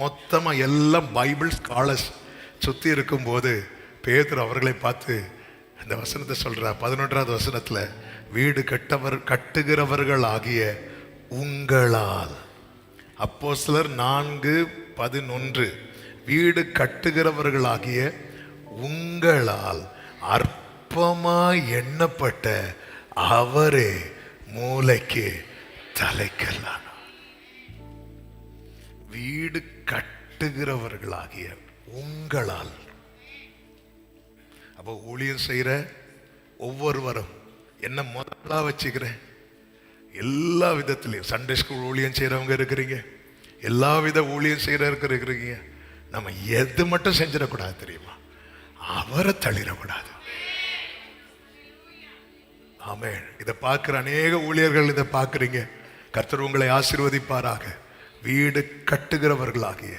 மொத்தமா எல்லாம் பைபிள் ஸ்காலர்ஸ் சுத்தி இருக்கும் போது பேதுரு அவர்களை பார்த்து இந்த வசனத்தை சொல்றார். 11வது வசனத்துல, வீடு கட்டுகிறவர்கள் ஆகிய உங்களால். அப்போஸ்தலர் 4:11, வீடு கட்டுகிறவர்கள் ஆகிய உங்களால் அற்பமாய் எண்ணப்பட்ட அவரே மூளைக்கு தலைக்கல்லானார். வீடு கட்டுகிறவர்களாகிய உங்களால். அப்போ ஊழியம் செய்யற ஒவ்வொருவரும் என்ன முதலா வச்சுக்கிறேன், எல்லா விதத்திலையும் சண்டே ஸ்கூல் ஊழியம் செய்யறவங்க இருக்கிறீங்க, எல்லா வித ஊழியம் செய்யறவங்க இருக்கிறீங்க. நம்ம எது மட்டும் செஞ்சிடக்கூடாது தெரியுமா, அவரை தள்ளிடக்கூடாது. ஆமென். இதை பார்க்கிற அநேக ஊழியர்கள் இதை பார்க்கிறீங்க. கர்த்தர் உங்களை ஆசீர்வதிப்பாராக. வீடு கட்டுகிறவர்களாகிய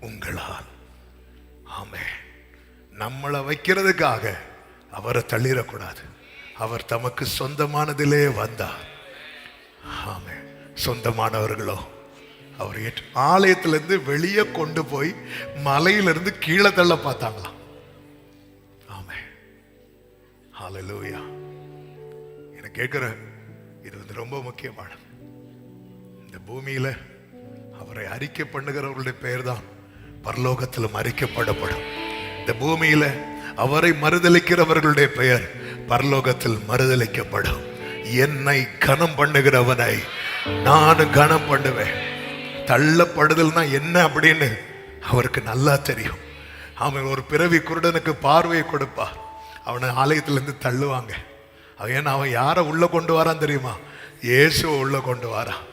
உங்களால். ஆமென். நம்மளை வைக்கிறதுக்காக அவரை தள்ளிடக்கூடாது. அவர் தமக்கு சொந்தமானதிலே வந்தார். ஆமென். சொந்தமானவர்களோ அவர் ஆலயத்திலிருந்து வெளியே கொண்டு போய் மலையிலிருந்து கீழே தள்ள பார்த்தாங்களாம். ஆமென். ஹல்லேலூயா. எனக்கு கேட்கிற இது வந்து ரொம்ப முக்கியமானது. இந்த பூமியில அவரை அறிக்கை பண்ணுகிறவர்களுடைய பெயர் தான் பரலோகத்திலும் அறிக்கப்படப்படும். இந்த பூமியில அவரை மறுதலிக்கிறவர்களுடைய பெயர் பரலோகத்தில் மறுதலிக்கப்படும். என்னை கனம் பண்ணுகிறவனை நானும் கனம் பண்ணுவேன். தள்ளப்படுதல்னா என்ன அப்படின்னு அவருக்கு நல்லா தெரியும். அவன் ஒரு பிறவி குருடனுக்கு பார்வையை கொடுப்பார், அவனை ஆலயத்திலிருந்து தள்ளுவாங்க. ஏன்னா அவன் யாரை உள்ள கொண்டு வரான் தெரியுமா, இயேசுவை உள்ள கொண்டு வரான்.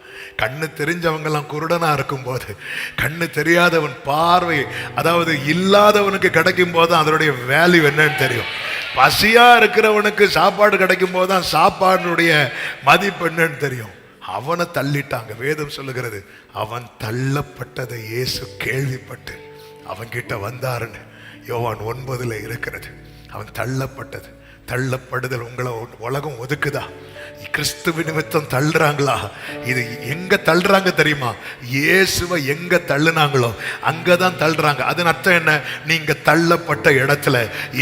கண்ணு தெரிஞ்சவங்கெல்லாம் குருடனா இருக்கும் போது, கண்ணு தெரியாதவன் பார்வை அதாவது இல்லாதவனுக்கு கிடைக்கும் போது அதனுடைய வேல்யூ என்னன்னு தெரியும். பசியா இருக்கிறவனுக்கு சாப்பாடு கிடைக்கும் போதுதான் சாப்பாடுடைய மதிப்பு என்னன்னு தெரியும். அவனை தள்ளிட்டாங்க. வேதம் சொல்லுகிறது, அவன் தள்ளப்பட்டதை இயேசு கேள்விப்பட்டு அவன் கிட்ட வந்தாருன்னு யோவான் 9 இருக்கிறது. அவன் தள்ளப்பட்டது. தள்ளப்படுதல் உங்களை உலகம் ஒதுக்குதா? கிறிஸ்துவ நிமித்தம் தள்ளுறாங்களா? இது எங்க தள்ளுறாங்க தெரியுமா? இயேசுவை எங்க தள்ளுனாங்களோ அங்கதான் தள்ளுறாங்க. அதன் அர்த்தம் என்ன? நீங்க தள்ளப்பட்ட இடத்துல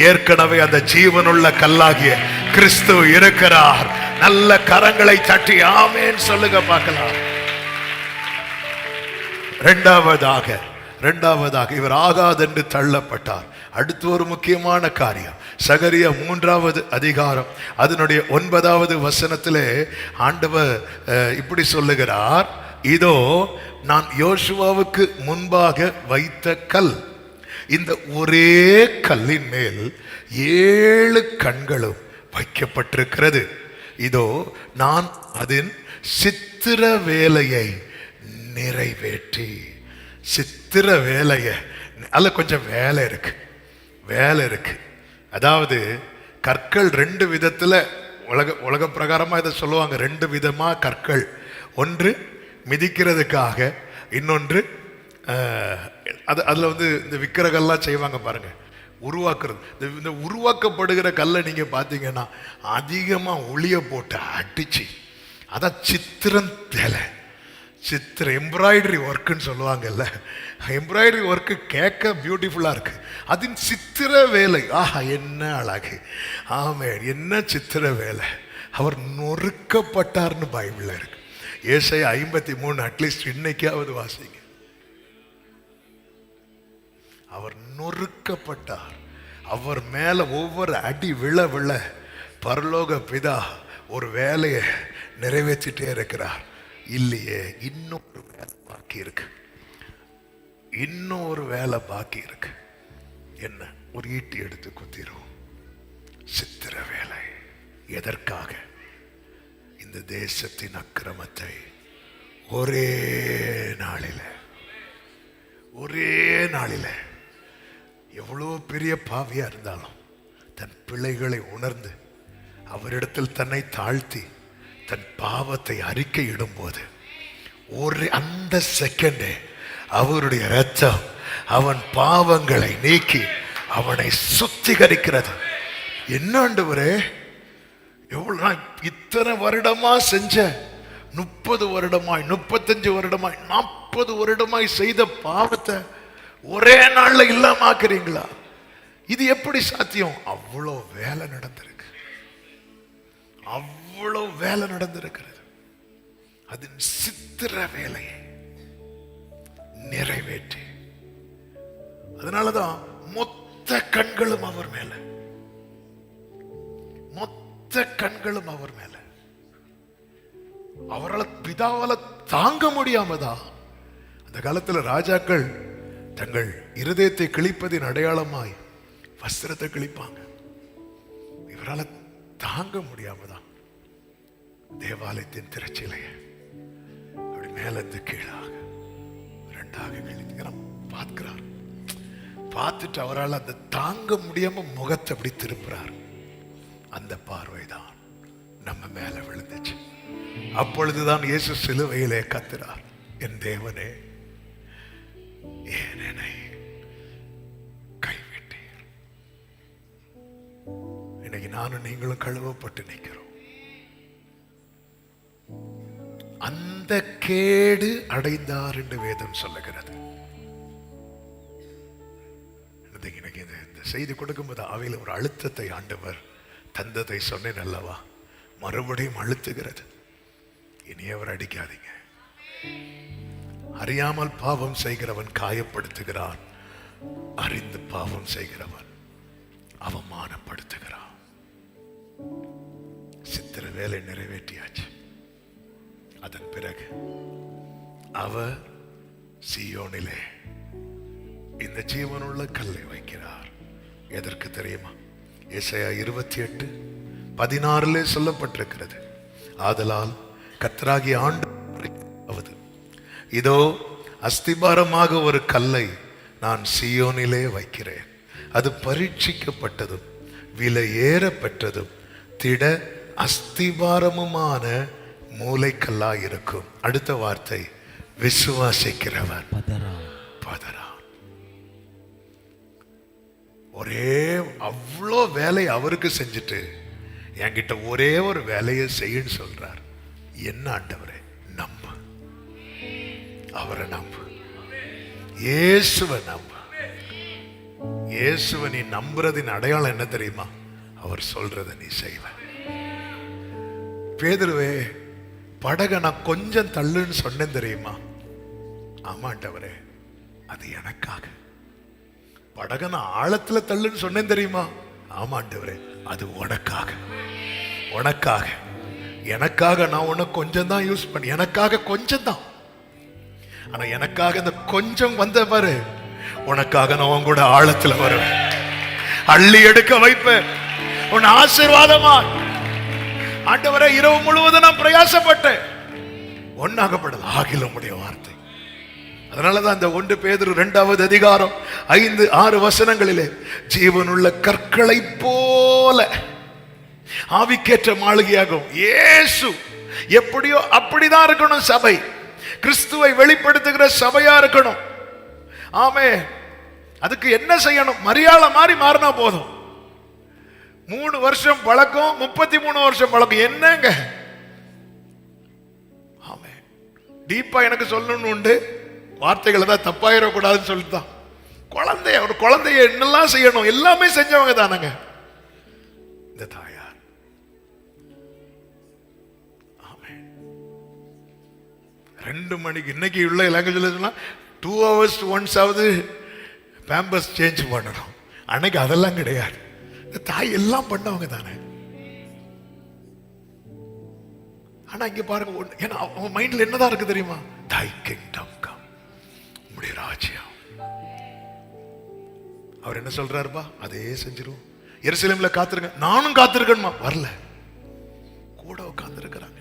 ஏற்கனவே அந்த ஜீவனுள்ள கல்லாகிய கிறிஸ்து இருக்கிறார். நல்ல கரங்களை தட்டி ஆமென் சொல்லுங்க பார்க்கலாம். இரண்டாவதாக இவர் ஆகாதென்று தள்ளப்பட்டார். அடுத்து ஒரு முக்கியமான காரியம், சகரியா 3வது அதிகாரம் அதனுடைய 9வது வசனத்திலே ஆண்டவர் இப்படி சொல்லுகிறார், இதோ நான் யோசுவாவுக்கு முன்பாக வைத்த கல், இந்த ஒரே கல்லின் மேல் 7 கண்களும் வைக்கப்பட்டிருக்கிறது. இதோ நான் அதன் சித்திர வேலையை நிறைவேற்றி. சித்திர வேலையை அல்ல, கொஞ்சம் வேலை இருக்கு. அதாவது கற்கள் 2 விதத்துல உலக பிரகாரமா இதை சொல்லுவாங்க. 2 விதமா கற்கள், ஒன்று மிதிக்கிறதுக்காக, இன்னொன்று அதுல இந்த விக்கிரகெல்லாம் செய்வாங்க பாருங்க, உருவாக்குறது. இந்த உருவாக்கப்படுகிற கல்லை நீங்க பாத்தீங்கன்னா அதிகமா ஒளிய போட்டு அடிச்சு, அதான் சித்திரம் வேலை. எம்ப்ராய்டரி ஒர்க்குன்னு சொல்லுவாங்கல்ல, எம்ப்ராய்டரி ஒர்க்கு கேட்க பியூட்டிஃபுல்லா இருக்கு. அதன் சித்திர வேலை, ஆஹா என்ன அழகு, ஆமே என்ன சித்திர வேலை. அவர் நொறுக்கப்பட்டார்னு பைபிள்ல இருக்கு. ஏசாயா 53 அட்லீஸ்ட் இன்னைக்காவது வாசிங்க. அவர் நொறுக்கப்பட்டார். அவர் மேல ஒவ்வொரு அடி விழ விழ பரலோக பிதா ஒரு வேலையை நிறைவேற்றிட்டே இருக்கிறார். இல்லையே, இன்னொரு வேலை பாக்கி இருக்கு. என்ன? ஒரு ஈட்டி எடுத்து குத்திரும். சித்திர வேலை. எதற்காக? இந்த தேசத்தின் அக்கிரமத்தை ஒரே நாளில எவ்வளவு பெரிய பாவியா இருந்தாலும் தன் பிழைகளை உணர்ந்து அவரிடத்தில் தன்னை தாழ்த்தி தன் பாவத்தை அறிக்கையிடும் போது அந்த செகண்டே அவருடைய இரத்தம் அவன் பாவங்களை நீக்கி அவனை சுத்திகரிக்கிறது. என்ன ஆண்டவரே, எவ்வளவு நான் இத்தனை வருடமா செஞ்ச, 30 வருடமாய் 35 வருடமாய் 40 வருடமாய் செய்த பாவத்தை ஒரே நாள்ல இல்லாமக்கிறீங்களா? இது எப்படி சாத்தியம்? அவ்வளவு வேலை நடந்திருக்கிறது. அதன் சித்திர வேலையை நிறைவேற்றி, அதனாலதான் மொத்த கண்களும் அவர் மேல, அவரால் பிதாவால தாங்க முடியாமதான் அந்த காலத்துல ராஜாக்கள் தங்கள் இருதயத்தை கிழிப்பதின் அடையாளமாய் வஸ்திரத்தை கிழிப்பாங்க. இவரால் தாங்க முடியாமதான் தேவாலயத்தின் திரைச்சீலையை அப்படி மேலிருந்து கீழாக 2ஆக கிழிக்கிறார். பார்க்கிறார். பார்த்துட்டு அவரால் அந்த தாங்க முடியாம முகத்தை அப்படி திருப்புறார். அந்த பார்வைதான் நம்ம மேல விழுந்துச்சு. அப்பொழுதுதான் இயேசு சிலுவையிலே கத்துறார், என் தேவனே ஏன் என்னை கைவிட்டீர்? இன்னைக்கு நானும் நீங்களும் கழுவப்பட்டு நிற்கிறோம். அந்த கேடு அடைந்தார் என்று வேதம் சொல்லுகிறது. இன்னைக்கு இந்த செய்தி கொடுக்கும்போது அவையில் ஒரு அழுத்தத்தை ஆண்டவர் தந்ததை சொன்னேன் அல்லவா, மறுபடியும் அழுத்துகிறது. இனி அவர் அடிக்காதீங்க. அறியாமல் பாவம் செய்கிறவன் காயப்படுத்துகிறான், அறிந்து பாவம் செய்கிறவன் அவமானப்படுத்துகிறான். சித்திர வேலை நிறைவேற்றியாச்சு. அதன் பிறகு அவர் சீயோனிலே இந்த ஜீவனுள்ள கல்லை வைக்கிறார். எதற்கு தெரியுமா? ஏசாயா 28:16 சொல்லப்பட்டிருக்கிறது, ஆதலால் கர்த்தராகிய ஆண்டவர் இதோ அஸ்திபாரமாக ஒரு கல்லை நான் சீயோனிலே வைக்கிறேன், அது பரீட்சிக்கப்பட்டதும் விலையேறப்பட்டதும் திட அஸ்திபாரமுமான மூலைக்கல்லாய் இருக்கும். அடுத்த வார்த்தை, விசுவாசிக்கிறவர் பதறான். ஒரே அவ்வளோ வேலை அவருக்கு செஞ்சுட்டு என்கிட்ட ஒரே ஒரு வேலையை செய்யன்னு சொல்றார். என்ன ஆண்டவரே? நம்பு, அவரை நம்பு, இயேசுவை நம்பு. இயேசுவை நீ நம்புறதின் அடையாளம் என்ன தெரியுமா? அவர் சொல்றத நீ செய்வ. பேதுருவே, படகை நான் கொஞ்சம் தள்ளுன்னு சொன்னேன் தெரியுமா? ஆமாண்டவரே, அது எனக்காக. படகை நான் ஆழத்துல தள்ளுன்னு சொன்னேன் தெரியுமா? ஆமாண்டவரே, அது உனக்காக. உனக்காக, எனக்காக நான் உனக்கு கொஞ்சம் தான் யூஸ் பண்ணி, எனக்காக கொஞ்சம் தான். ஆனா எனக்காக இந்த கொஞ்சம் வந்த பாரு, உனக்காக நான் உன் கூட ஆழத்துல வருவேன், அள்ளி எடுக்க வைப்பேன் உன் ஆசீர்வாதமா. ஆண்டவரே, இரவு முழுவதும் நான் பிரயாசப்பட்டேன், ஒன்னாகப்படல ஆகில உம்முடைய வார்த்தை. அதனாலதான் இந்த 1 பேதுரு 2வது அதிகாரம் 5-6 வசனங்களிலே ஜீவனுள்ள கற்களை போல ஆவிக்கேற்ற மாளிகையாகும். இயேசு எப்படியோ அப்படிதான் இருக்கணும் சபை. கிறிஸ்துவை வெளிப்படுத்துகிற சபையா இருக்கணும். ஆமே. அதுக்கு என்ன செய்யணும்? மரியாள மாதிரி மாறினா போதும். 3 வருஷம் பழக்கம், 33 வருஷம் பழக்கம் என்னங்க? ஆமே. டீப்பா எனக்கு சொல்லணும்னு உண்டு, வார்த்தைகளை தான் தப்பாயிடக்கூடாதுன்னு சொல்லித்தான். ஒரு குழந்தைய என்னெல்லாம் செய்யணும் எல்லாமே செஞ்சவங்க தானங்க இந்த தாயார். ஆமே. 2 மணிக்கு இன்னைக்கு உள்ள லாங்குவேஜ்ல 2 hours once ஆவது பேம்பஸ் சேஞ்ச் பண்ணணும். அன்னைக்கு அதெல்லாம் கிடையாது. இந்த தாய் எல்லாம் பண்ணவங்க தானே. ஆனா இங்க பாருங்க, ஏன்னா அவன் மைண்ட்ல என்னதான் இருக்கு தெரியுமா? தாய் கிங்டம் கம், உம்முடைய ராஜ்யம். அவர் என்ன சொல்றாருப்பா, அதே செஞ்சிரும். எருசலேம்ல காத்திருங்க, நானும் காத்திருக்கணுமா? வரல, கூட உட்கார்ந்து இருக்கிறாங்க.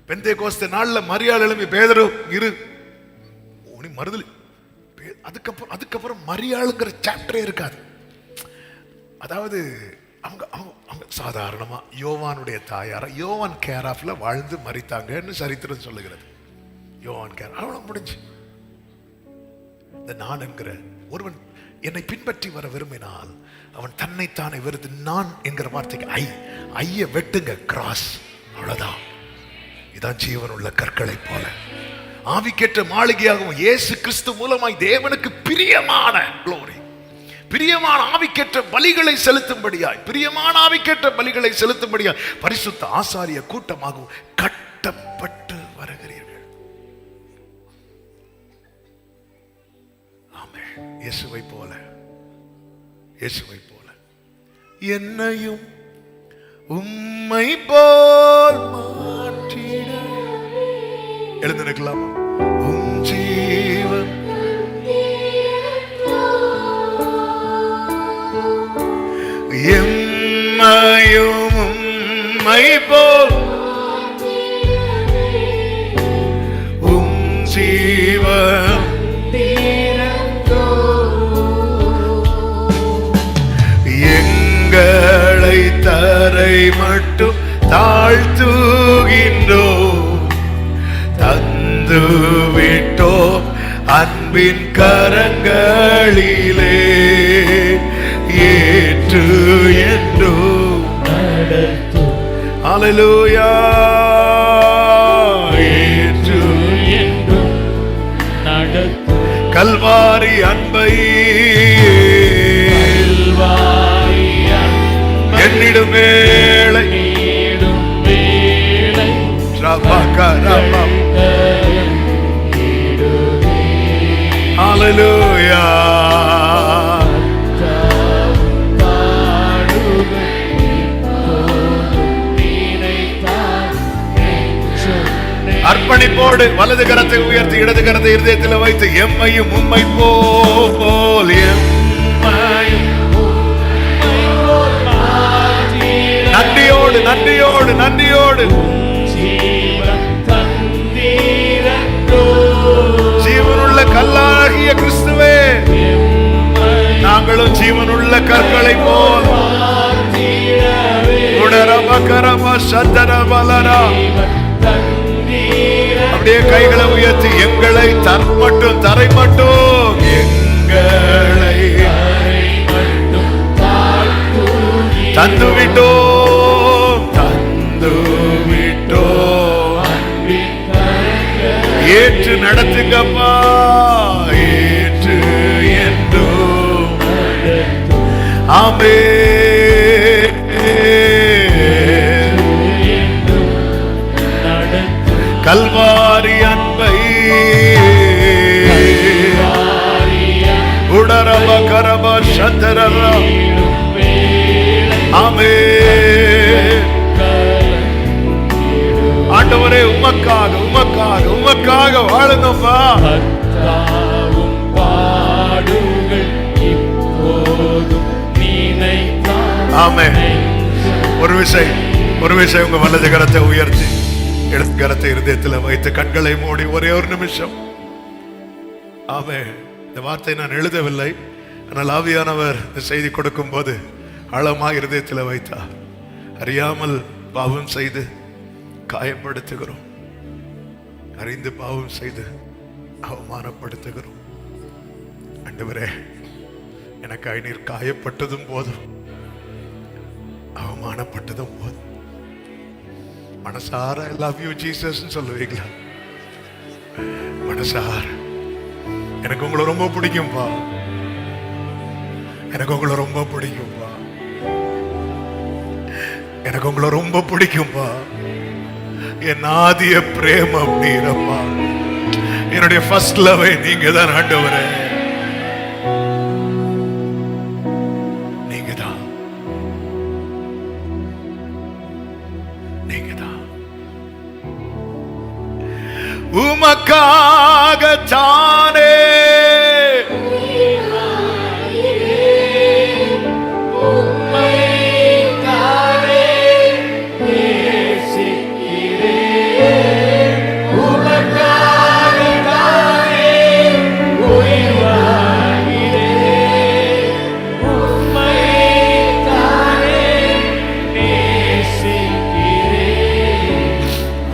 பெந்தேகோஸ்தே நாள்ல மரியாள் எழும்பி, பேதுரு இரு, உனி மறுதலி. அதுக்கப்புறம் மரியாளுங்கிற சாப்டரே இருக்காது. அதாவது அவங்க அவங்க சாதாரணமா யோவானுடைய தாயார யோவான் கேராஃப்ல வாழ்ந்து மரித்தாங்கன்னு சரித்திரம் சொல்லுகிறது. யோவான் கேர் அவ்வளவு முடிஞ்சு. இந்த நான் என்கிற ஒருவன் என்னை பின்பற்றி வர விரும்பினால் அவன் தன்னைத்தானே வெறுத்து, நான் என்கிற வார்த்தைக்கு ஐய வெட்டுங்க, கிராஸ், அவ்வளவுதான். இதான் ஜீவன் உள்ள கற்களை போல ஆவிக்கேற்ற மாளிகையாகவும் இயேசு கிறிஸ்து மூலமாய் தேவனுக்கு பிரியமான glory, பிரியமான ஆவிக்கேற்ற பலிகளை செலுத்தும்படியாய், பிரியமான ஆவிக்கேற்ற பலிகளை செலுத்தும்படியாய் பரிசுத்த ஆசாரிய கூட்டமாகவும் கட்டப்பட்டு வருகிறீர்கள். ஆமென். இயேசுவை போல, இயேசுவை போல என்னையும் உம்மை போல் மாற்றிட. எழுந்து நிற்கலாமா? உம் ஜீவன் எம்மையும் உம்மை போல், உம் ஜீவன் எங்களை தரை மட்டும் தாழ்த்துகின்றோம், தந்து விட்டோம் அன்பின் கரங்களிலே, ஏற்று என்றோ நடத்தும். ஹல்லேலூயா. ஏற்று என்றோ நடத்தும் கல்வாரி அன்பை, என்னிடும் வேளை ஹல்லேலூயா. அர்ப்பணிப்போடு வலது கரத்தை உயர்த்தி இடது கரத்தை இருதயத்தில் வைத்து, எம்மையும் உம்மை போல், நன்றியோடு நன்றியோடு நன்றியோடு ஜீவனுள்ள கல்லாகிய கிறிஸ்துவே, நாங்களும் ஜீவனுள்ள கற்களை போல் அப்படியே கைகளை உயர்த்தி, எங்களை தரை மட்டும் எங்களை தந்துவிட்டோம், ஏற்று நடத்துங்கப்பா, ஏற்று என்றும். ஆமென். உமக்காக உமக்காக உமக்காக வாழணும்பா. கர்த்தாவும் பாடுகள் இப்போதும் நினைத்தால். ஆமென். ஒரு விஷயம் உங்க வலது கரத்தை உயர்த்தி இடது கரத்தை இருதயத்தில் வைத்து கண்களை மூடி ஒரே ஒரு நிமிஷம். ஆமென். இந்த வார்த்தை நான் எழுதவில்லை, ஆனால் ஆவியானவர் இந்த செய்தி கொடுக்கும் போது ஆழமாக இருதயத்தில் வைத்தார். அறியாமல் பாவம் செய்து காயப்படுத்துகிறோம், அறிந்து பாவம் செய்து அவமானப்படுத்துகிறோம். ஆண்டவரே, எனக்கு நீர் காயப்பட்டதும் போதும், அவமானப்பட்டதும் போதும். மனசார ஐ லவ் யூ ஜீசஸ் சொல்லுவீங்களா? மனசார எனக்கு உங்களை ரொம்ப பிடிக்கும்பா, எனக்கு உங்களை ரொம்ப பிடிக்கும்பா, எனக்கு உங்களை ரொம்ப பிடிக்கும்பா. என் ஆதிய பிரேமம் நீரப்பா, என்னுடைய ஃபர்ஸ்ட் லவ்வை நீங்க தான் ஆண்டவரே, நீங்க தான், நீங்க தான். உமக்காகத்தானே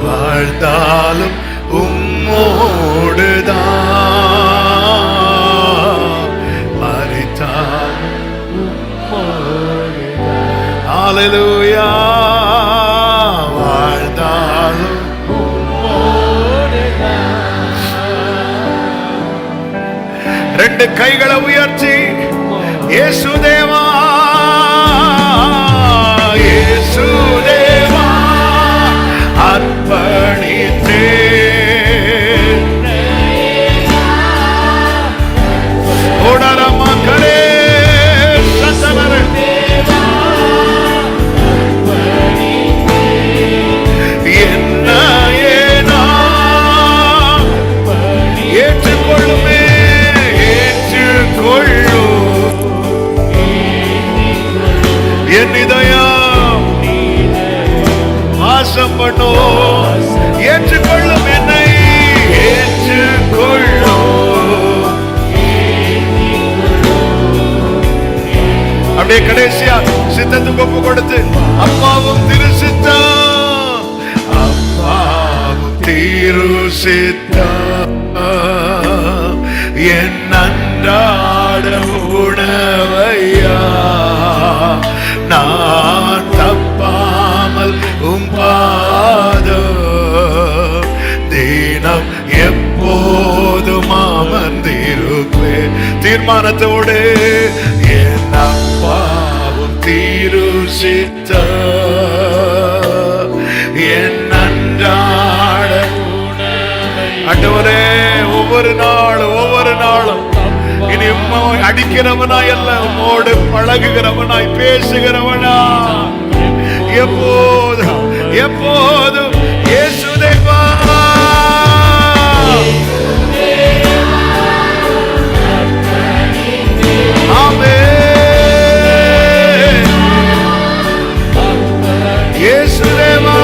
வாழ்ந்தாலும் உம்மோடுதான், மரித்தாலும் உம்மோடுதான். ஹல்லேலூயா. வாழ்ந்தாலும் உம்மோடுதான். ரெண்டு கைகளை உயர்த்தி இயேசுதேவா, இயேசுதேவா அர்ப்பணித்தே ஓடர மக்களே சசவர என்ன ஏனா ஏற்றுக்கொள்ளுமே, ஏற்றுக்கொள்ளும் என் இதயம் வாசம் பண்ணோ, ஏற்றுக்கொள்ளும் என்னை, ஏற்றுக்கொள்ளும். அப்படியே கடைசியா சித்தத்துக்கு ஒப்பு கொடுத்து அப்பாவும் திரு சித்தம், அப்பாவும் திரு சித்தம் என் அன்றாட உணவையா நான் தப்பாமல் உம்பாதம் தினம் எப்போதும் அமர்ந்திருப்பேன். தீர்மானத்தோடு என் அப்பாவும் திரு சித்தம் என் அன்றாட ஆண்டவரே, ஒவ்வொரு நாளும் இனி உம்மை அடிக்கிறவனாய் அல்ல, உம்மோடு பழகுகிறவனாய் பேசுகிறவனா எப்போதும் எப்போதும் இயேசுதேவா. ஆமென். இயேசுதேவா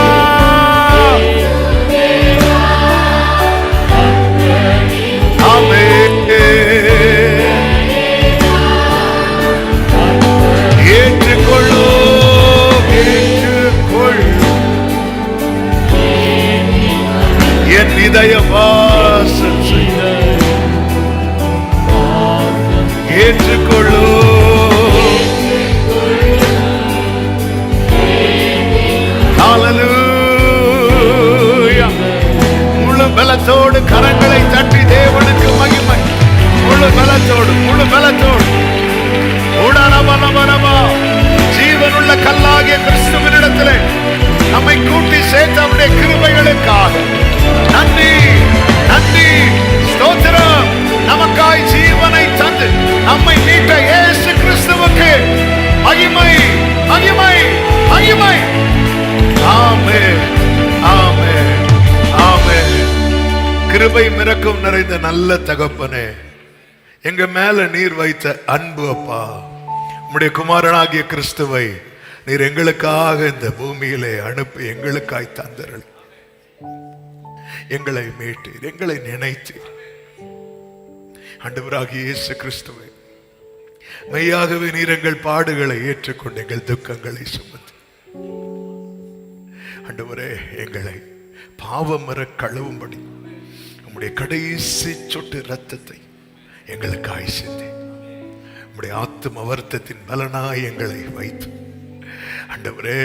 ஆமென். ஏற்றுக்கொள்ளும், ஏற்றுக்கொள்ளும் என் இதய வாசம் செய்த ஏற்றுக்கொள்ளும். ஹல்லேலூயா. முழு பலத்தோடு கரங்களை தட்டி தேவனுக்கு மகிமை. முழு பலத்தோடு உடனபனபனபா ஜீவனுள்ள கல்லாகிய கிறிஸ்துவினிடத்திலே நம்மை கூட்டி சேர்த்த அவருடைய கிருபைகளுக்காக நன்றி, நன்றி, ஸ்தோத்திரம். நமக்காய் ஜீவனை தந்து நம்மை மீட்ட இயேசு கிறிஸ்துவுக்கு மகிமை, மகிமை, மகிமை. ஆமென், ஆமென், கிருபை இரக்கம் நிறைந்த நல்ல தகப்பனே, எங்க மேல நீர் வைத்த அன்பு அப்பா, உம்முடைய குமாரனாகிய கிறிஸ்துவை நீர் எங்களுக்காக இந்த பூமியிலே அனுப்பி எங்களுக்காய் தந்தருள், எங்களை மீட்டீர், எங்களை நினைத்தீர். ஆண்டவராகிய இயேசு கிறிஸ்துவை, மெய்யாகவே நீர் எங்கள் பாடுகளை ஏற்றுக்கொண்டு எங்கள் துக்கங்களை சுமந்து ஆண்டவரே எங்களை பாவமர கழுவும்படி உம்முடைய கடைசி சொட்டு இரத்தத்தை எங்களுக்காய் சிந்தி உம்முடைய ஆத்தும வருத்தத்தின் பலனாய் எங்களை வைத்து ஆண்டவரே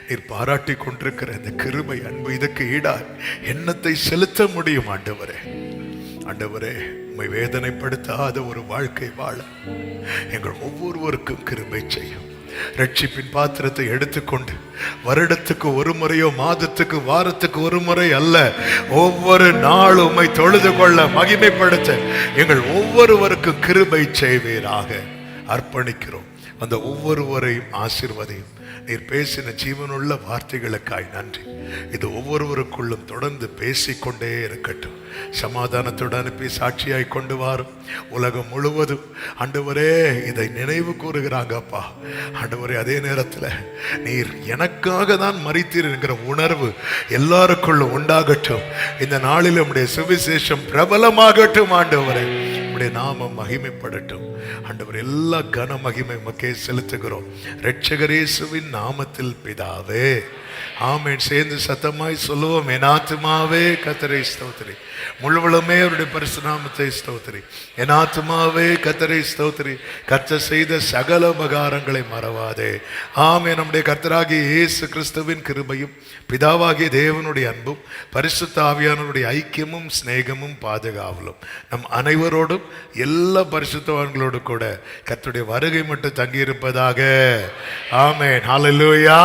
நீர் பாராட்டி கொண்டிருக்கிற இந்த கிருபை அன்பு, இதற்கு ஈடாய் எண்ணத்தை செலுத்த முடியும். ஆண்டவரே, ஆண்டவரே, உம்மை வேதனைப்படுத்தாத ஒரு வாழ்க்கை வாழ எங்கள் ஒவ்வொருவருக்கும் கிருபை செய்யும். ரட்சிப்பின் பாத்திரத்தை எடுத்துக்கொண்டு வருடத்துக்கு ஒரு முறையோ, மாதத்துக்கு, வாரத்துக்கு ஒரு முறை அல்ல, ஒவ்வொரு நாளும் உம்மை தொழுது கொள்ள, மகிமைப்படுத்த எங்கள் ஒவ்வொருவருக்கும் கிருபை செய்வீராக அர்ப்பணிக்கிறோம். அந்த ஒவ்வொருவரையும் ஆசீர்வதியும். நீர் பேசின ஜீவனுள்ள வார்த்தைகளுக்காய் நன்றி. இது ஒவ்வொருவருக்குள்ளும் தொடர்ந்து பேசிக்கொண்டே இருக்கட்டும். சமாதானத்தோடு அனுப்பி சாட்சியாய் கொண்டு வாரும். உலகம் முழுவதும் ஆண்டவரே இதை நினைவு கூறுகிறாங்கப்பா. ஆண்டவரே, அதே நேரத்தில் நீர் எனக்காக தான் மரித்தீர் என்கிற உணர்வு எல்லாருக்குள்ளும் உண்டாகட்டும். இந்த நாளில் உம்முடைய சுவிசேஷம் பிரபலமாகட்டும். ஆண்டவரே, உம்முடைய நாமம் மகிமைப்படட்டும். ஆண்டவர், எல்லா கன மகிமை மக்கே செலுத்துகிறோம் இரட்சகர் இயேசுவின் நாமத்தில் பிதாவே, ஆமென். சேர்ந்து சத்தமாய் சொல்லுவோம். என் ஆத்துமாவே கர்த்தரை ஸ்தோத்திரி, முழுவலுமே அவருடைய பரிசுத்த நாமத்தை ஸ்தோத்திரி. என் ஆத்துமாவே கர்த்தரை ஸ்தோத்திரி, கர்த்தர் செய்த சகல உபகாரங்களை மறவாதே. ஆமென். நம்முடைய கர்த்தராகிய இயேசு கிறிஸ்துவின் கிருபையும், பிதாவாகிய தேவனுடைய அன்பும், பரிசுத்த ஆவியானவருடைய ஐக்கியமும் சிநேகமும் பாதுகாவலும் நம் அனைவரோடும் எல்லா பரிசுத்தவான்களோடு கூட கர்த்தருடைய வருகை மட்டும் தங்கியிருப்பதாக. ஆமென். ஹல்லேலூயா.